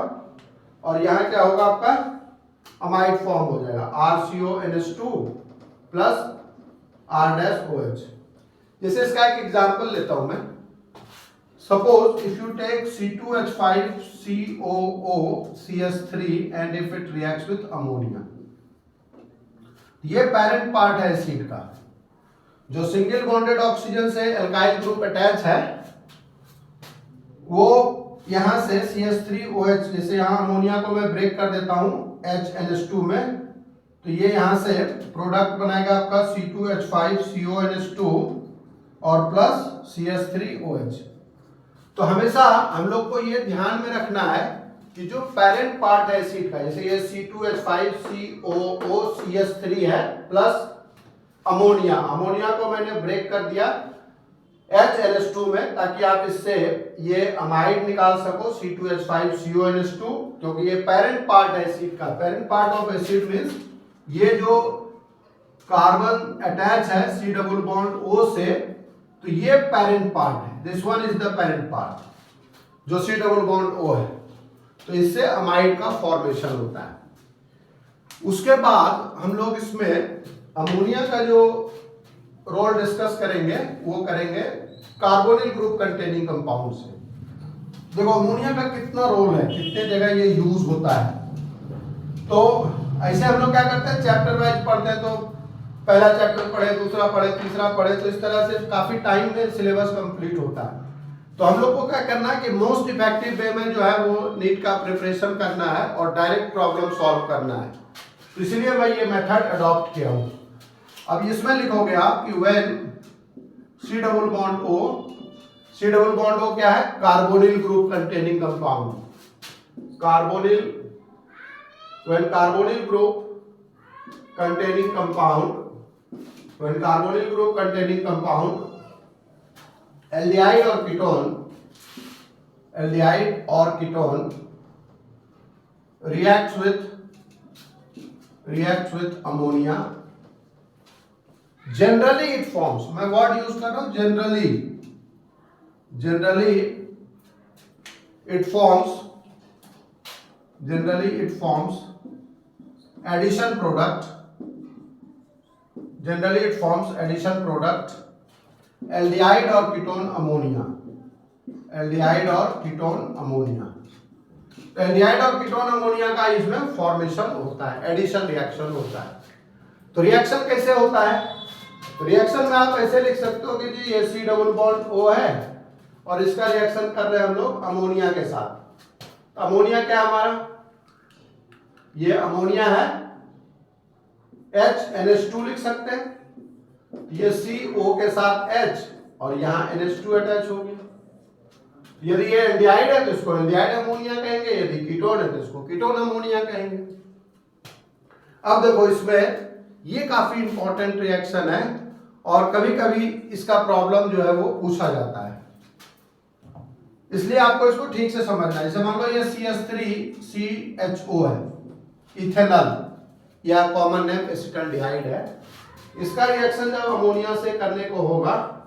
और यहाँ क्या होगा आपका अमाइड फॉर्म हो जाएगा RCONH2 प्लस R-OH। जैसे इसका एक एग्जांपल लेता हूं मैं। Suppose if you take C2H5COO CH3 and if it reacts with ammonia, ये पेरेंट पार्ट है एसिड का, जो सिंगल बॉन्डेड ऑक्सीजन से एल्काइल ग्रुप अटैच है, वो यहां से CH3OH, जैसे यहां अमोनिया को मैं ब्रेक कर देता हूं HNH2 में, तो ये यहां से प्रोडक्ट बनाएगा आपका C2H5CONH2 और प्लस CH3OH। तो हमेशा हम लोग को ये ध्यान में रखना है कि जो पेरेंट पार्ट है एसिड का, जैसे ये C2H5COO CH3 है प्लस अमोनिया, अमोनिया को मैंने ब्रेक कर दिया HNH2 में ताकि आप इससे ये अमाइड निकाल सको C2H5CONH2, क्योंकि ये पेरेंट पार्ट है एसिड का। Parent part of acid means ये जो कार्बन अटैच है C डबल बॉन्ड O से, तो ये पेरेंट पार्ट है, this one is the parent part जो C डबल बॉन्ड O है, तो इससे अमाइड का फॉर्मेशन होता है। उसके बाद हम लोग इसमें अमोनिया का जो रोल डिस्कस करेंगे वो करेंगे कार्बोनिल ग्रुप कंटेनिंग कंपाउंड से। देखो अमोनिया का कितना रोल है, कितने जगह ये यूज होता है। तो ऐसे हम लोग क्या करते हैं, चैप्टर वाइज पढ़ते हैं, तो पहला चैप्टर पढ़े, दूसरा पढ़े, तीसरा पढ़े, तो इस तरह से काफी टाइम में सिलेबस कंप्लीट होता है। तो हम लोग को क्या करना है कि मोस्ट इफेक्टिव वे में जो है वो नीट का प्रिपरेशन करना है और डायरेक्ट प्रॉब्लम सॉल्व करना है, तो इसलिए मैं ये मेथड अडॉप्ट किया हूं। अब इसमें लिखोगे आप कि when C double bond O, C double bond O क्या है, carbonyl group containing compound, carbonyl, when carbonyl group containing compound, when carbonyl group containing compound aldehyde और कीटोन, एल्डिहाइड और ketone reacts with ammonia, generally it forms, मैं वर्ड यूज कर रहा हूं generally it forms addition product, generally it forms addition product aldehyde और कीटोन अमोनिया, एल्डिहाइड और कीटोन अमोनिया। एल्डिहाइड और कीटोन अमोनिया का इसमें फॉर्मेशन होता है, एडिशन रिएक्शन होता है। तो रिएक्शन कैसे होता है, रिएक्शन में आप ऐसे लिख सकते हो कि जी ये C डबल बॉन्ड O है और इसका रिएक्शन कर रहे हैं हम लोग अमोनिया के साथ। तो अमोनिया क्या है हमारा, ये अमोनिया है, NH2 लिख सकते हैं, ये CO के साथ H और यहाँ NH2 अटैच हो गया। यदि ये एल्डिहाइड है तो इसको एल्डिहाइड अमोनिया कहेंगे, यदि कीटोन है तो इसको कीटोन अमोनिया कहेंगे। अब देखो इसमें ये काफी इंपॉर्टेंट रिएक्शन है और कभी कभी इसका प्रॉब्लम जो है वो पूछा जाता है, इसलिए आपको इसको ठीक से समझना है। जैसे मान लो ये CH3CHO है, इथेनॉल या कॉमन नेम एसिटल्डिहाइड है, इसका रिएक्शन जब अमोनिया से करने को होगा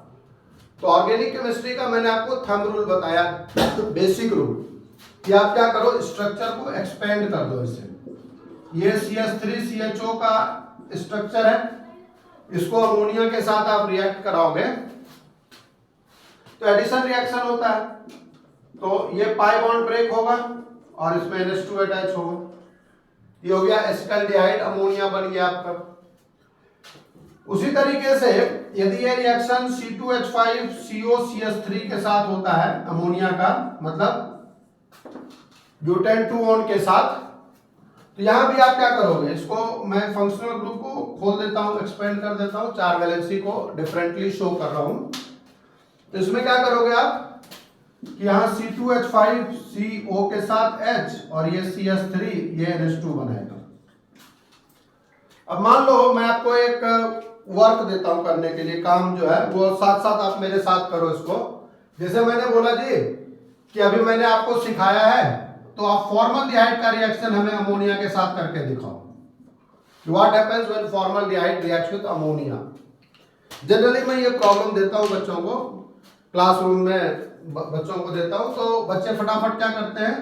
तो ऑर्गेनिक केमिस्ट्री का मैंने आपको थंब रूल बताया, बेसिक रूल, कि आप क्या करो, स्ट्रक्चर को एक्सपेंड कर दो। इसे ये CH3CHO का स्ट्रक्चर है, इसको अमोनिया के साथ आप रिएक्ट कराओगे तो एडिशन रिएक्शन होता है, तो ये पाई बॉन्ड ब्रेक होगा और इसमें NH2 अटैच होगा, ये हो गया एसिटल्डिहाइड अमोनिया बन गया आपका। उसी तरीके से यदि ये रिएक्शन C2H5COCH3 के साथ होता है अमोनिया का, मतलब ब्यूटेन 2 ऑन के साथ, तो यहां भी आप क्या करोगे, इसको मैं फंक्शनल ग्रुप को खोल देता हूं, एक्सपेंड कर देता हूं, 4 वैलेंसी को डिफरेंटली शो कर रहा हूं। तो इसमें क्या करोगे आप कि यहां C2H5CO के साथ H और ये CH3, ये NH2 बनाएगा। अब मान लो मैं आपको एक वर्क देता हूं करने के लिए, काम जो है वो साथ साथ आप मेरे साथ करो इसको। जैसे मैंने बोला जी कि अभी मैंने आपको सिखाया है, तो आप फॉर्मल्डिहाइड का रिएक्शन हमें अमोनिया के साथ करके दिखाओ। What happens when formaldehyde reacts with ammonia. Generally मैं ये प्रॉब्लम देता हूं बच्चों को, क्लासरूम में बच्चों को देता हूं, तो बच्चे फटाफट क्या करते हैं,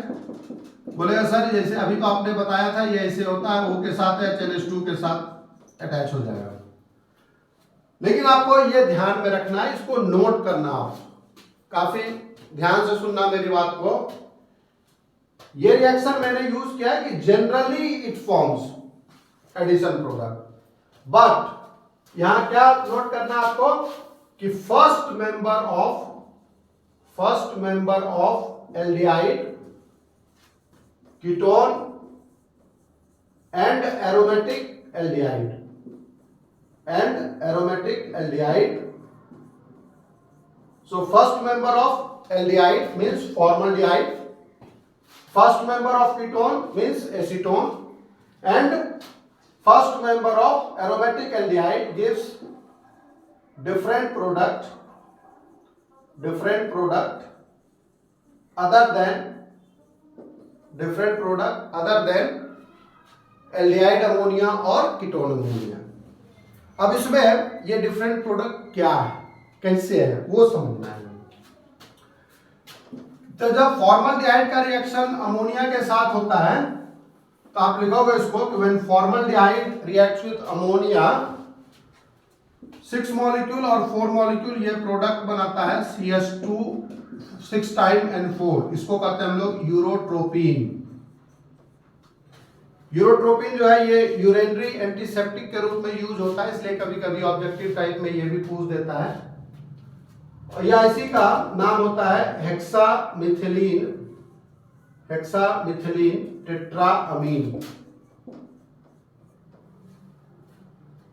बोलेगा सर जैसे अभी तो आपने बताया था ये ऐसे होता है, O के साथ NH2 के साथ अटैच हो जाएगा। लेकिन आपको ये ध्यान में रखना है, इसको नोट करना, आप काफी ध्यान से सुनना मेरी बात को। ये रिएक्शन मैंने यूज किया है कि generally it forms addition product, but यहां क्या नोट करना आपको कि first member of aldehyde, ketone and aromatic aldehyde, So first member of aldehyde means formaldehyde, first member of ketone means acetone, and first member of aromatic aldehyde gives different product other than aldehyde ammonia और कीटोन अमोनिया। अब इसमें ये डिफरेंट प्रोडक्ट क्या है, कैसे है, वो समझना है। तो जब फॉर्मल्डिहाइड का रिएक्शन अमोनिया के साथ होता है तो आप लिखोगे इसको कि when formaldehyde reacts with ammonia 6 molecule और 4 मॉलिक्यूल, ये प्रोडक्ट बनाता है CH2 6 टाइम N4। इसको कहते हैं हम लोग यूरोट्रोपिन। यूरोट्रोपिन जो है ये यूरिनरी एंटीसेप्टिक के रूप में यूज होता है, इसलिए कभी कभी ऑब्जेक्टिव टाइप में ये भी पूछ देता है। और या इसी का नाम होता है हेक्सामिथिलीन टेट्राअमीन।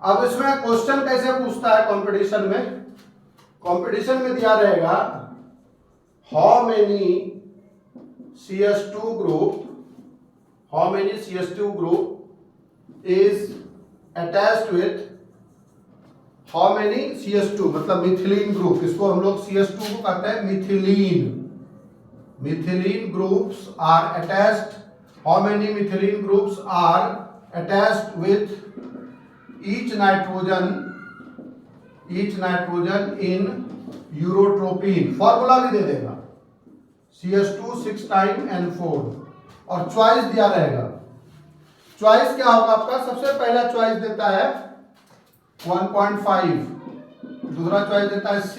अब इसमें क्वेश्चन कैसे पूछता है कंपटीशन में? कंपटीशन में दिया रहेगा how many CH2 group is attached with how many CH2 मतलब मिथिलीन ग्रुप, इसको हम लोग CH2 को कहते हैं methylene groups are attached, how many methylene groups are attached with each nitrogen in urotropine. Formula भी दे देगा CH2 6 टाइम N4 और चॉइस दिया रहेगा। चॉइस क्या होगा आपका? सबसे पहला चॉइस देता है 1.5, दूसरा चॉइस देता है C,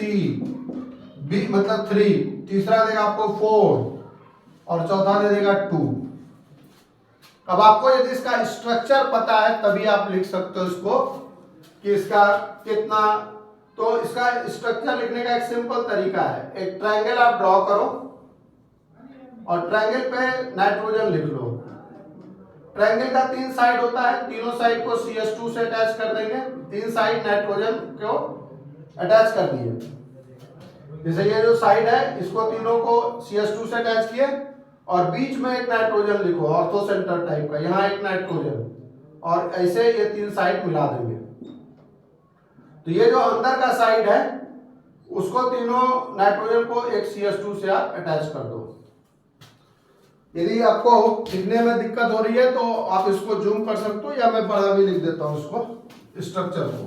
B मतलब 3, तीसरा देगा आपको 4 और चौथा दे देगा 2। अब आपको यदि इसका स्ट्रक्चर पता है तभी आप लिख सकते हो इसको कि इसका कितना। तो इसका स्ट्रक्चर लिखने का एक सिंपल तरीका है, एक ट्रायंगल आप ड्रॉ करो और ट्रायंगल पे नाइट्रोजन लिख लो। ट्रायंगल का 3 साइड होता है, तीनों साइड को CH2 से अटैच कर देंगे, 3 साइड नाइट्रोजन को अटैच कर दिए। जैसे ये जो साइड है इसको तीनों को CH2 से अटैच किए और बीच में एक नाइट्रोजन लिखो ऑर्थो सेंटर टाइप का, यहाँ एक नाइट्रोजन और ऐसे ये 3 साइड मिला देंगे। तो ये जो अंदर का साइड है उसको तीनों नाइट्रोजन को एक CH2 से आप अटैच कर दो। यदि आपको लिखने में दिक्कत हो रही है तो आप इसको जूम कर सकते हो या मैं बड़ा भी लिख देता हूं इसको स्ट्रक्चर को।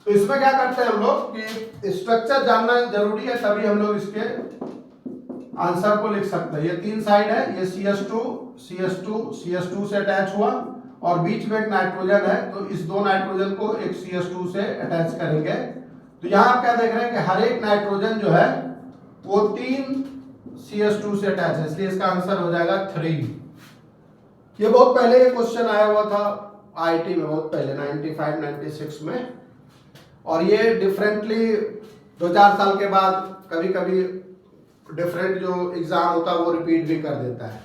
तो इसमें क्या करते हैं हम लोग कि स्ट्रक्चर जानना जरूरी है, तभी हम लोग इसके आंसर को लिख सकते हैं। ये 3 साइड है, ये CH2 से अटैच हुआ और बीच में एक नाइट्रोजन है, तो इस 2 नाइट्रोजन को एक CH2 से अटैच करेंगे। तो यहाँ आप क्या देख रहे हैं कि हर एक नाइट्रोजन जो है वो 3 CH2 से अटैच है, इसलिए इसका आंसर हो जाएगा 3। ये बहुत पहले ये क्वेश्चन आया हुआ था IIT में, बहुत पहले 95-96 में, और ये डिफरेंटली 2-4 साल के बाद कभी कभी डिफरेंट जो एग्जाम होता है वो रिपीट भी कर देता है,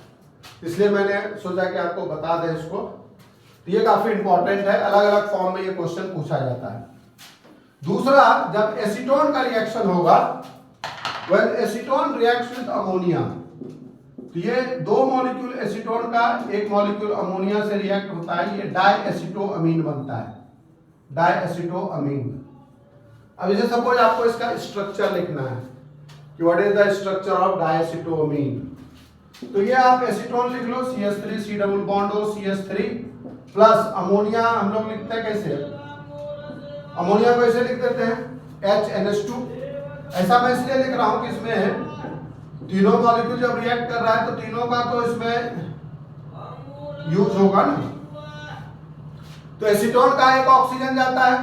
इसलिए मैंने सोचा कि आपको बता दें इसको। तो ये काफी इंपॉर्टेंट है, अलग अलग फॉर्म में ये क्वेश्चन पूछा जाता है। दूसरा, जब एसीटोन का रिएक्शन होगा, when acetone reacts with ammonia, तो ये 2 मॉलिक्यूल एसीटोन का, 1 मॉलिक्यूल अमोनिया से रिएक्ट होता है, ये डाइएसिटोअमीन बनता है, डाइएसिटोअमीन। अब जैसे सपोज आपको इसका स्ट्रक्चर लिखना है कि what is the structure of diacetoamine, तो ये आप एसीटोन लिख लो, CH3 C double bond O CH3 plus ammonia. हम लोग लिखते हैं कैसे? अमोनिया को ऐसे लिख देते हैं HNH2। ऐसा मैं इसलिए लिख रहा हूं कि इसमें तीनों मॉलिक्यूल जब रिएक्ट कर रहा है तो तीनों का तो इसमें यूज होगा ना। तो एसीटोन का एक ऑक्सीजन जाता है,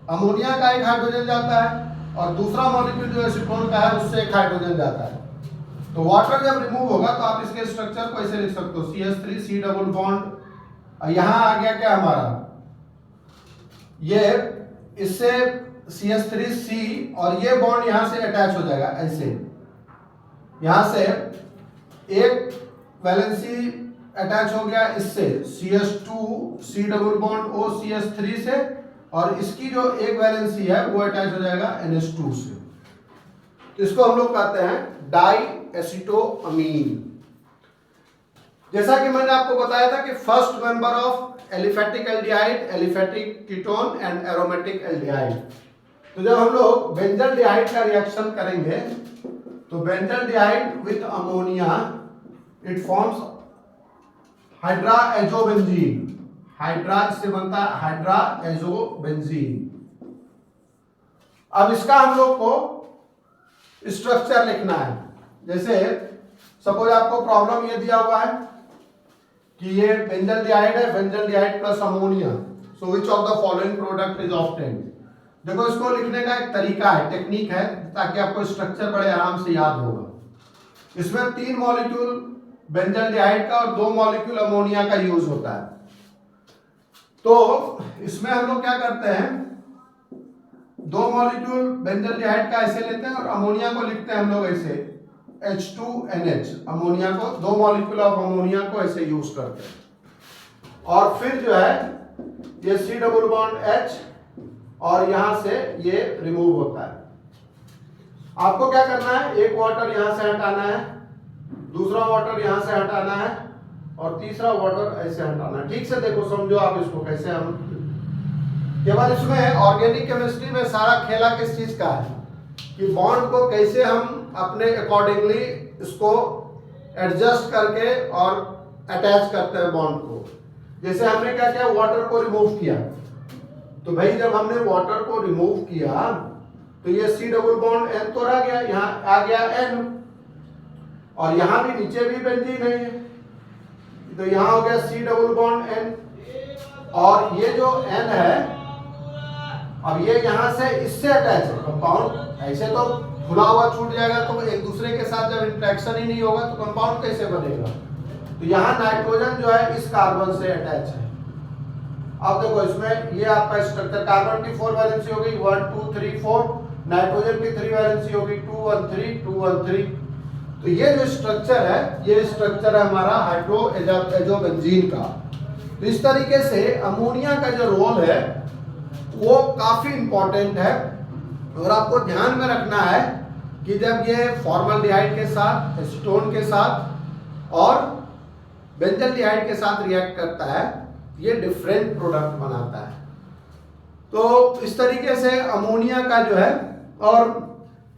अमोनिया का एक हाइड्रोजन जाता है और दूसरा मॉलिक्यूल जो एसीटोन का है उससे एक हाइड्रोजन जाता है। तो वाटर जब रिमूव होगा तो आप इसके स्ट्रक्चर को ऐसे लिख सकते हो, CH3 C डबल बॉन्ड, यहां आ गया क्या हमारा, ये इससे CH3C और ये बॉन्ड यहां से अटैच हो जाएगा ऐसे, यहां से एक वैलेंसी अटैच हो गया इससे CH2 C double bond O CH3 से, और इसकी जो एक वैलेंसी है वो अटैच हो जाएगा NH2 से। तो इसको हम लोग कहते हैं डाइएसिटोअमीन। जैसा कि मैंने आपको बताया था कि first member of aliphatic aldehyde, aliphatic ketone and aromatic aldehyde. तो जब हम लोग बेंजल्डिहाइड का रिएक्शन करेंगे तो benzaldehyde with ammonia it forms hydroazobenzene. Hydra, इससे बनता है हाइड्रा एजोबेंजीन। अब इसका हम लोग को स्ट्रक्चर लिखना है। जैसे सपोज आपको प्रॉब्लम ये दिया हुआ है कि ये बेंजल्डिहाइड है, benzaldehyde plus ammonia, so which of the following product is obtained. देखो इसको लिखने का एक तरीका है, टेक्निक है, ताकि आपको स्ट्रक्चर बड़े आराम से याद होगा। इसमें 3 मॉलिक्यूल बेंजल्डिहाइड का और 2 मॉलिक्यूल अमोनिया का यूज होता है। तो इसमें हम लोग क्या करते हैं, 2 मॉलिक्यूल बेंजल्डिहाइड का ऐसे लेते हैं और अमोनिया को लिखते हैं हम लोग ऐसे H2NH। अमोनिया को 2 मॉलिक्यूल ऑफ अमोनिया को ऐसे यूज करते हैं। और फिर जो है ये C डबल बॉन्ड H और यहां से ये रिमूव होता है। आपको क्या करना है, एक वाटर यहां से हटाना है, दूसरा वाटर यहां से हटाना है और तीसरा वाटर ऐसे हटाना है। ठीक से देखो, समझो आप इसको कैसे हम, केवल इसमें ऑर्गेनिक केमिस्ट्री में सारा खेला किस चीज का है कि बॉन्ड को कैसे हम अपने अकॉर्डिंगली इसको एडजस्ट करके और अटैच करते हैं बॉन्ड को। जैसे हमने क्या किया, वाटर को रिमूव किया, तो भाई जब हमने वाटर को रिमूव किया तो ये C डबल बॉन्ड N तो रह गया, यहाँ आ गया N, और यहाँ भी नीचे भी बेंजीन है, तो यहाँ हो गया C डबल बॉन्ड N। और ये जो N है, अब ये यहाँ से इससे अटैच है कंपाउंड, ऐसे तो खुला हुआ छूट जाएगा, तो एक दूसरे के साथ जब इंटरेक्शन ही नहीं होगा तो कंपाउंड कैसे बनेगा। तो यहाँ नाइट्रोजन जो है इस कार्बन से अटैच है। अब देखो इसमें ये आपका स्ट्रक्चर, कार्बन की 4 वैलेंसी होगी 1 2 3 4, नाइट्रोजन की 3 वैलेंसी होगी 2 1 3 2 1 3। तो ये जो स्ट्रक्चर है, ये स्ट्रक्चर है हमारा हाइड्रो एजोबेंजीन का। तो इस तरीके से अमोनिया का जो रोल है वो काफी इंपॉर्टेंट है, और आपको ध्यान में रखना है कि जब ये फॉर्मल्डिहाइड के साथ, एसीटोन के साथ और बेंजल्डिहाइड के साथ रिएक्ट करता है, ये डिफरेंट प्रोडक्ट बनाता है। तो इस तरीके से अमोनिया का जो है, और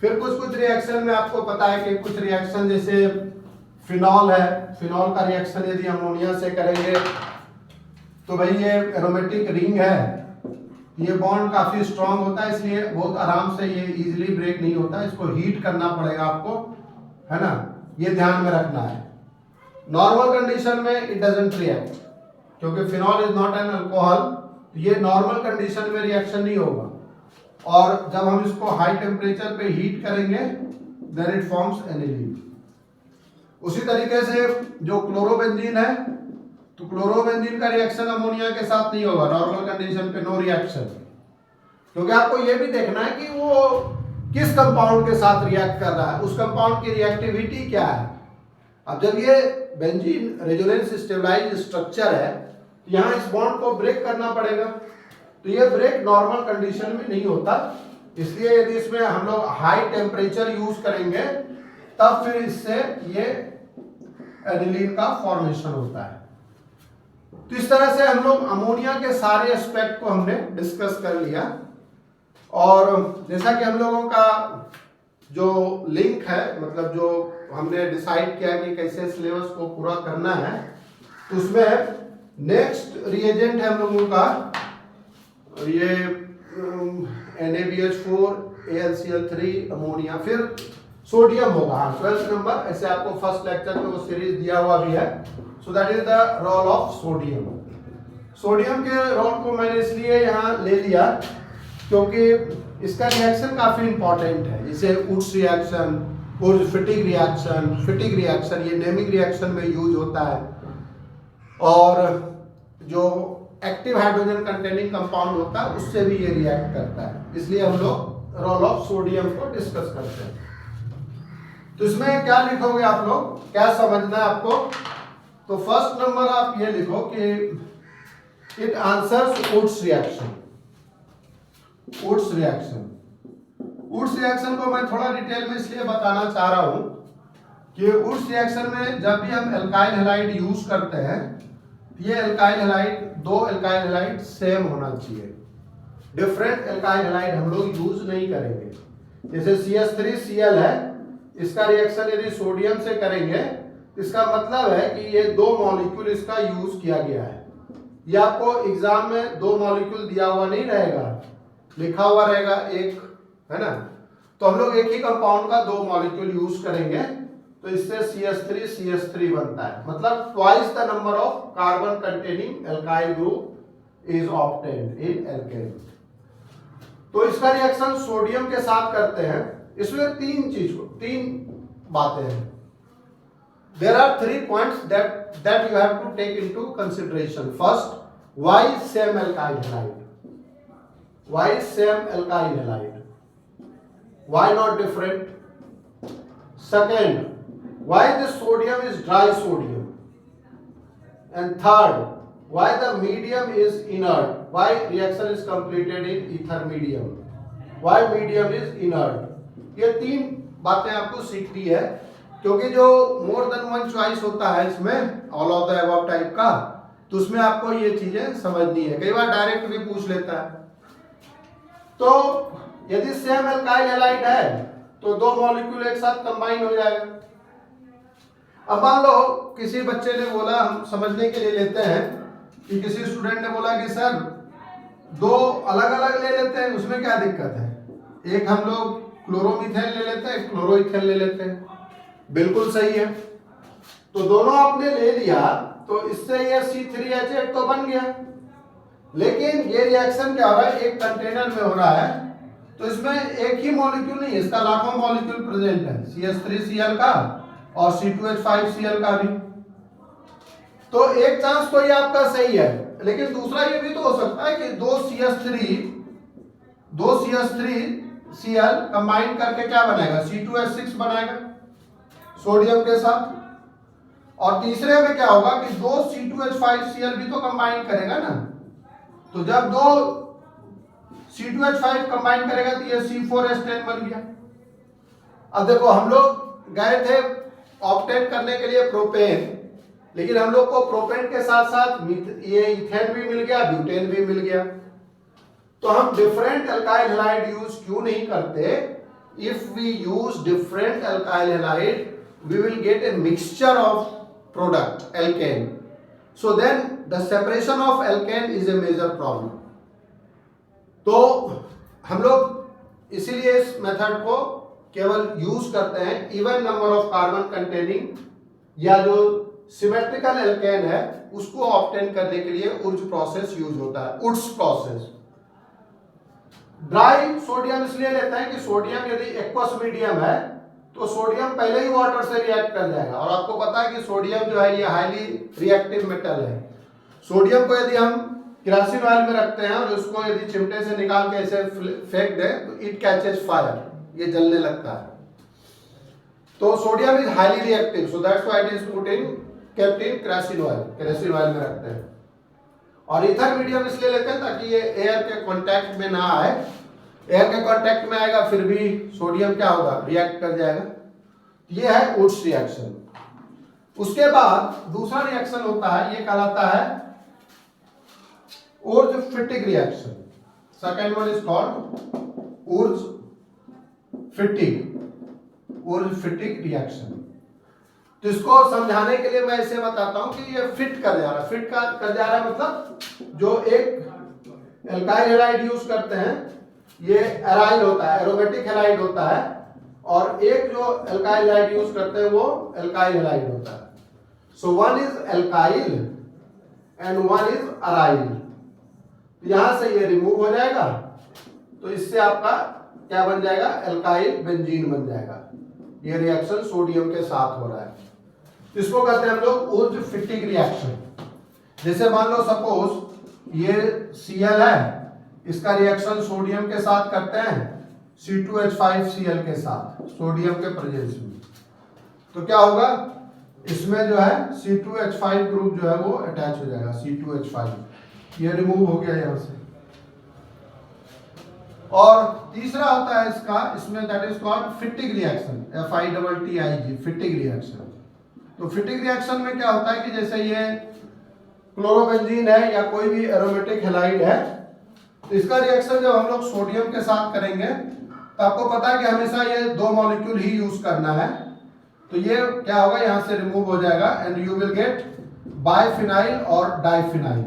फिर कुछ रिएक्शन में आपको पता है कि कुछ रिएक्शन जैसे फिनॉल है, फिनॉल का रिएक्शन यदि अमोनिया से करेंगे तो भाई ये एरोमेटिक रिंग है, ये बॉन्ड काफी स्ट्रांग होता है, इसलिए बहुत आराम से ये इजीली ब्रेक नहीं होता, इसको हीट करना पड़ेगा आपको, है ना, ये ध्यान में रखना है। नॉर्मल कंडीशन में इट डजंट रिएक्ट, क्योंकि phenol is not an alcohol, ये नॉर्मल कंडीशन में रिएक्शन नहीं होगा, और जब हम इसको हाई टेम्परेचर पे हीट करेंगे देन इट फॉर्म्स एनिलीन। उसी तरीके से जो क्लोरोबेंजीन है, तो क्लोरोबेंजीन का रिएक्शन अमोनिया के साथ नहीं होगा, नॉर्मल कंडीशन पे नो रिएक्शन, क्योंकि आपको ये भी देखना है कि वो किस कंपाउंड के साथ रिएक्ट कर रहा है, उस कंपाउंड की रिएक्टिविटी क्या है। अब जब ये बेंजीन रेजोनेंस स्टेबलाइज्ड स्ट्रक्चर है, यहाँ इस बॉन्ड को ब्रेक करना पड़ेगा, तो ये ब्रेक नॉर्मल कंडीशन में नहीं होता, इसलिए यदि इसमें हम लोग हाई टेम्परेचर यूज करेंगे तब फिर इससे ये एनिलीन का फॉर्मेशन होता है। तो इस तरह से हम लोग अमोनिया के सारे एस्पेक्ट को हमने डिस्कस कर लिया, और जैसा कि हम लोगों का जो लिंक है, मतलब जो हमने डिसाइड किया कि कैसे सिलेबस को पूरा करना है, तो उसमें नेक्स्ट रिएजेंट है हम लोगों का ये NaBH4 AlCl3 अमोनिया, फिर सोडियम होगा, 12th नंबर, ऐसे आपको फर्स्ट लेक्चर में वो सीरीज दिया हुआ भी है। So that is the role of sodium. Sodium के रोल को मैंने इसलिए यहाँ ले लिया क्योंकि इसका रिएक्शन काफी इंपॉर्टेंट है, जैसे उड्स रिएक्शन और फिटिग रिएक्शन, ये नेमिंग रिएक्शन में यूज होता है, और जो एक्टिव हाइड्रोजन कंटेनिंग कंपाउंड होता है उससे भी ये रिएक्ट करता है, इसलिए हम लोग रोल ऑफ सोडियम को डिस्कस करते हैं। तो इसमें क्या लिखोगे आप लोग, क्या समझना है आपको, तो फर्स्ट नंबर आप ये लिखो कि it answers woods reaction. Wurtz reaction को मैं थोड़ा डिटेल में इसलिए बताना चाह रहा हूं कि वुड्स रिएक्शन में जब भी हम एल्काइल हैलाइड यूज करते हैं, ये alkyl halide, 2 alkyl halide same होना चाहिए, डिफरेंट एल्काइल हैलाइड हम लोग यूज नहीं करेंगे। जैसे CH3Cl है, इसका रिएक्शन यदि सोडियम से करेंगे, इसका मतलब है कि ये 2 मॉलिक्यूल इसका यूज किया गया है, ये आपको एग्जाम में 2 मॉलिक्यूल दिया हुआ नहीं रहेगा, लिखा हुआ रहेगा एक, है ना। तो हम लोग एक ही कंपाउंड का 2 मॉलिक्यूल यूज करेंगे, तो इससे CH3 बनता है, मतलब twice the number of carbon containing alkyl group is obtained in alkane. तो इसका रिएक्शन सोडियम के साथ करते हैं। इसमें 3 बातें हैं। There are 3 points that you have to take into consideration. First, why same alkyl halide? Why same alkyl halide? Why not different? Second, why the sodium is dry sodium? And third, why the medium is inert? Why reaction is completed in ether medium? Why medium is inert? ये 3 बातें आपको सीखनी है, क्योंकि जो मोर देन 1 चॉइस होता है इसमें all of the above type का, तो उसमें आपको ये चीजें समझनी है। कई बार डायरेक्ट भी पूछ लेता है। तो यदि सेम एल्काइल हैलाइड है तो 2 मॉलिक्यूल एक साथ कंबाइन हो जाएगा। अब मान लो किसी बच्चे ने बोला, हम समझने के लिए लेते हैं कि किसी स्टूडेंट ने बोला कि सर 2 अलग अलग ले लेते हैं, उसमें क्या दिक्कत है? एक हम लोग क्लोरोमीथेन ले लेते हैं, क्लोरोइथेन ले लेते हैं। बिल्कुल सही है। तो दोनों आपने ले लिया, तो इससे ये C3H8 तो बन गया, लेकिन ये रिएक्शन क्या हो रहा है? एक कंटेनर में हो रहा है, तो इसमें एक ही मॉलिक्यूल नहीं, इसका लाखों मॉलिक्यूल प्रेजेंट है, CH3Cl का और C2H5Cl का भी। तो एक चांस तो ये आपका सही है, लेकिन दूसरा ये भी तो हो सकता है कि 2 CH3Cl कंबाइन करके क्या बनाएगा? C2H6 बनाएगा सोडियम के साथ। और तीसरे में क्या होगा कि 2 C2H5Cl भी तो कंबाइन करेगा ना। तो जब 2 C2H5 कंबाइन करेगा तो ये C4H10 बन गया। अब देखो, हम लोग गए थे ऑब्टेन करने के लिए प्रोपेन, लेकिन हम लोग को प्रोपेन के साथ साथ ये इथेन भी मिल गया, ब्यूटेन भी मिल गया। तो हम डिफरेंट एल्काइल हैलाइड यूज क्यों नहीं करते? If we use different alkyl halide we will get a mixture of product alkane, so then the separation of alkane is a major problem. तो हम लोग इसीलिए इस मेथड को केवल यूज करते हैं even number of carbon containing या जो सिमेट्रिकल एल्केन है उसको ऑब्टेन करने के लिए उर्ज प्रोसेस यूज होता है, उर्ज प्रोसेस। ड्राई सोडियम इसलिए लेते हैं कि सोडियम यदि एक्वस मीडियम है तो सोडियम पहले ही वाटर से रिएक्ट कर जाएगा, और आपको पता है कि सोडियम जो है ये हाईली रिएक्टिव मेटल है। सोडियम को यदि हम केरोसिन ऑयल में रखते हैं और उसको यदि चिमटे से निकाल के ऐसे फेंक दें तो इट कैचेस फायर, ये जलने लगता है। तो sodium is highly reactive, so that's why it is put in kept in kerosene oil में रखते हैं। और ईथर मीडियम इसलिए लेते हैं ताकि ये एयर के कांटेक्ट में ना आए। एयर के कांटेक्ट में आएगा फिर भी सोडियम क्या होगा? रिएक्ट कर जाएगा। ये है उर्ज रिएक्शन। उसके बाद दूसरा रिएक्शन होता है, ये कहलाता है Wurtz Fittig reaction. Second one is called Wurtz Fittig reaction. तो इसको समझाने के लिए मैं इसे बताता हूं कि ये फिट कर जा रहा है, मतलब जो एक एल्काइल हैलाइड यूज करते हैं ये एराइल होता है, एरोमेटिक हैलाइड होता है, और एक जो एल्काइल हैलाइड यूज करते हैं वो एल्काइल हैलाइड होता है। So one is alkyl and one is aryl. यहां से ये रिमूव हो जाएगा, तो इससे आपका क्या बन जाएगा? एल्काइल बेंजीन बन जाएगा। ये रिएक्शन सोडियम के साथ हो रहा है, इसको कहते हैं हम लोग उर्ज फिटिक रिएक्शन। जैसे मान लो सपोज ये Cl है, इसका रिएक्शन सोडियम के साथ करते हैं C2H5Cl के साथ सोडियम के प्रेजेंस में, तो क्या होगा? इसमें जो है C2H5 ग्रुप जो है वो अटैच हो जाएगा, C2H5 ये रिमूव हो गया यहां से। और तीसरा होता है इसमें that is called फिटिक reaction, FITTIG, फिटिक reaction. तो फिटिक रिएक्शन में क्या होता है कि जैसे ये क्लोरोबेंजीन है या कोई भी एरोमेटिक हैलाइड है, तो इसका रिएक्शन जब हम लोग सोडियम के साथ करेंगे तो आपको पता है कि हमेशा ये 2 मॉलिक्यूल ही यूज करना है। तो ये क्या होगा? यहां से रिमूव हो जाएगा and you will gate biphenyl और डाइफिनाइल।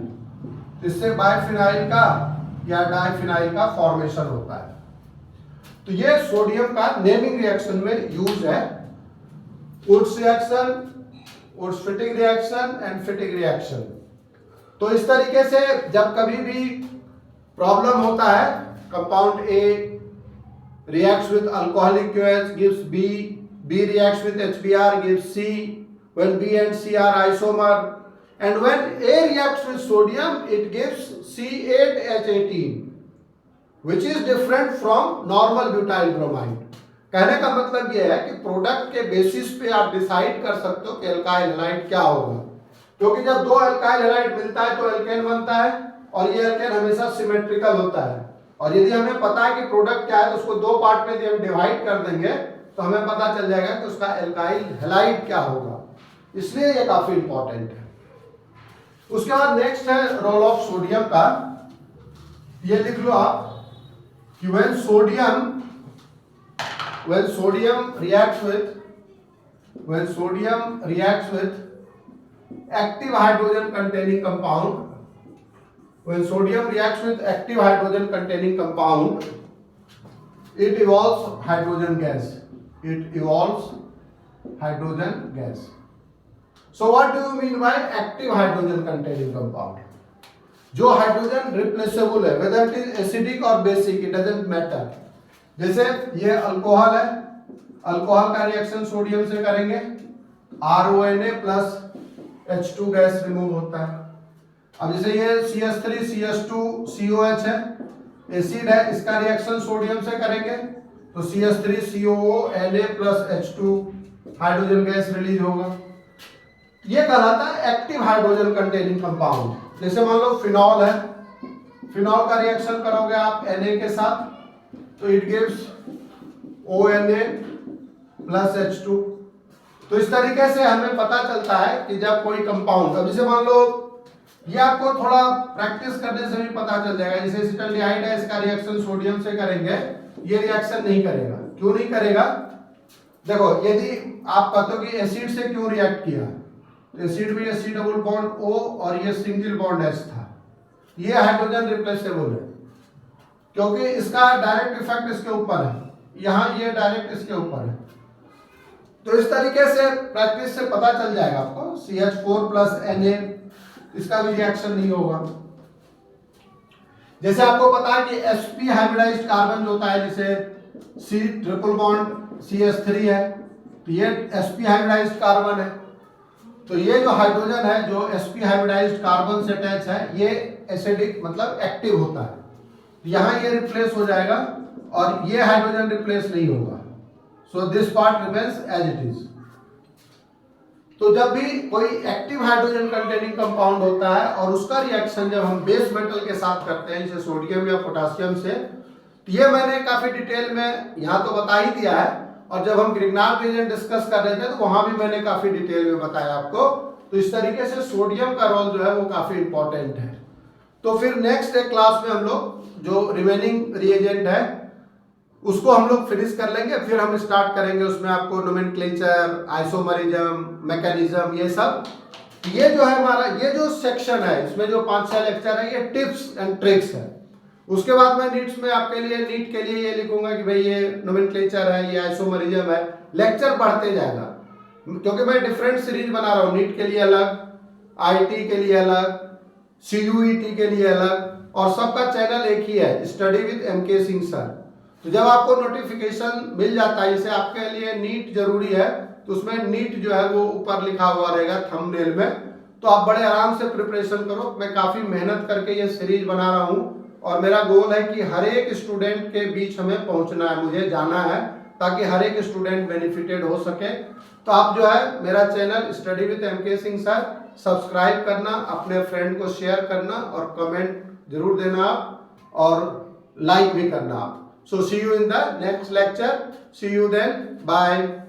इससे बाइफिनाइल का या डाइफिनाइल का फॉर्मेशन होता है। तो ये सोडियम का नेमिंग रिएक्शन में यूज है। Wurtz reaction, Wurtz Fittig reaction and Fittig reaction. तो इस तरीके से जब कभी भी प्रॉब्लम होता है, compound A reacts with alcoholic QH gives B, B reacts with HBr gives C, when B and C are isomer, and when A reacts with sodium it gives C8H18, which is different from normal butyl bromide. कहने का मतलब यह है कि प्रोडक्ट के बेसिस पे आप डिसाइड कर सकते हो कि एल्काइल हैलाइड क्या होगा, क्योंकि जब दो एल्काइल हैलाइड मिलता है तो एल्केन बनता है और ये एल्केन हमेशा सिमेट्रिकल होता है। और यदि हमें पता है कि प्रोडक्ट क्या है तो उसको दो पार्ट में यदि हम डिवाइड कर देंगे तो हमें पता चल जाएगा कि उसका एल्काइल हैलाइड क्या होगा, इसलिए ये काफी इंपॉर्टेंट है। उसके बाद नेक्स्ट है रोल ऑफ सोडियम का। ये लिख लो आप कि when sodium reacts with active hydrogen containing compound, when sodium reacts with active hydrogen containing compound, it evolves hydrogen gas. It evolves hydrogen gas. So what do you mean by active hydrogen containing compound? जो हाइड्रोजन रिप्लेसेबल है, whether it is acidic or basic, it doesn't matter. जैसे ये अल्कोहल है, अल्कोहल का रिएक्शन सोडियम से करेंगे, RONA plus H2 gas remove होता है। अब जैसे ये CH3 CH2 COH है, एसिड है, इसका रिएक्शन सोडियम से करेंगे तो CH3 COO Na plus H2 hydrogen gas release होगा। ये कहलाता है एक्टिव हाइड्रोजन कंटेनिंग कंपाउंड। जैसे मान लो फिनॉल है, फिनॉल का रिएक्शन करोगे आप Na के साथ तो it gives ONA plus H2। तो इस तरीके से हमें पता चलता है कि जब कोई कंपाउंड, अब जैसे मान लो ये आपको थोड़ा प्रैक्टिस करने से भी पता चल जाएगा, जैसे एसिटाल्डिहाइड है, इसका रिएक्शन सोडियम से करेंगे, ये रिएक्शन नहीं करेगा। क्यों नहीं करेगा? देखो यदि आप कहते हो कि एसिड से क्यों रिएक्ट किया, तो एसिड में ये C डबल बॉन्ड O और ये सिंगल बॉन्ड H था, ये हाइड्रोजन रिप्लेसेबल है क्योंकि इसका डायरेक्ट इफेक्ट इसके ऊपर है, यहाँ ये डायरेक्ट इसके ऊपर है। तो इस तरीके से प्रैक्टिस से पता चल जाएगा आपको CH4 प्लस Na, इसका भी रिएक्शन नहीं होगा। जैसे आपको पता है कि sp हाइब्रिडाइज्ड कार्बन जो होता है, जैसे C ट्रिपल बॉन्ड CH3 है, तो ये sp हाइब्रिडाइज्ड कार्बन है। तो ये जो हाइड्रोजन है जो sp हाइब्रिडाइज्ड कार्बन से अटैच है, ये एसिडिक मतलब एक्टिव होता है, यहाँ ये रिप्लेस हो जाएगा और ये हाइड्रोजन रिप्लेस नहीं होगा। So this part remains as it is. तो जब भी कोई एक्टिव हाइड्रोजन कंटेनिंग कंपाउंड होता है और उसका रिएक्शन जब हम बेस मेटल के साथ करते हैं, जैसे सोडियम या पोटासियम से, तो ये मैंने काफी डिटेल में यहाँ तो बता ही दिया है, और जब हम ग्रिग्नार्ड रिएजेंट डिस्कस कर रहे थे तो वहां भी मैंने काफी डिटेल में बताया आपको। तो इस तरीके से सोडियम का रोल जो है वो काफी इंपॉर्टेंट है। तो फिर नेक्स्ट एक क्लास में हम लोग जो रिमेनिंग रिएजेंट है उसको हम लोग फिनिश कर लेंगे, फिर हम स्टार्ट करेंगे उसमें आपको नोमेनक्लेचर, आइसोमरिज्म, मैकेनिज्म, ये सब। ये जो है हमारा ये जो सेक्शन है, इसमें जो 5-6 लेक्चर है, ये टिप्स एंड ट्रिक्स है। उसके बाद मैं नीट के लिए ये लिखूंगा कि भाई ये नोमेनक्लेचर है, ये आइसोमरिज्म है। लेक्चर बढ़ते जाएगा क्योंकि मैं डिफरेंट सीरीज बना रहा हूँ, नीट के लिए अलग, IT के लिए अलग, CUET के लिए अलग, और सबका चैनल एक ही है, study with MK Singh sir. तो जब आपको नोटिफिकेशन मिल जाता है, जैसे आपके लिए नीट जरूरी है तो उसमें नीट जो है वो ऊपर लिखा हुआ रहेगा थंबनेल में, तो आप बड़े आराम से प्रिपरेशन करो। मैं काफ़ी मेहनत करके ये सीरीज बना रहा हूँ और मेरा गोल है कि हर एक स्टूडेंट के बीच हमें पहुँचना है, मुझे जाना है, ताकि हर एक स्टूडेंट बेनिफिटेड हो सके। तो आप जो है मेरा channel study with MK Singh sir subscribe करना, अपने फ्रेंड को शेयर करना और कमेंट जरूर देना आप, और लाइक भी करना आप। So see you in the next lecture. See you then. Bye.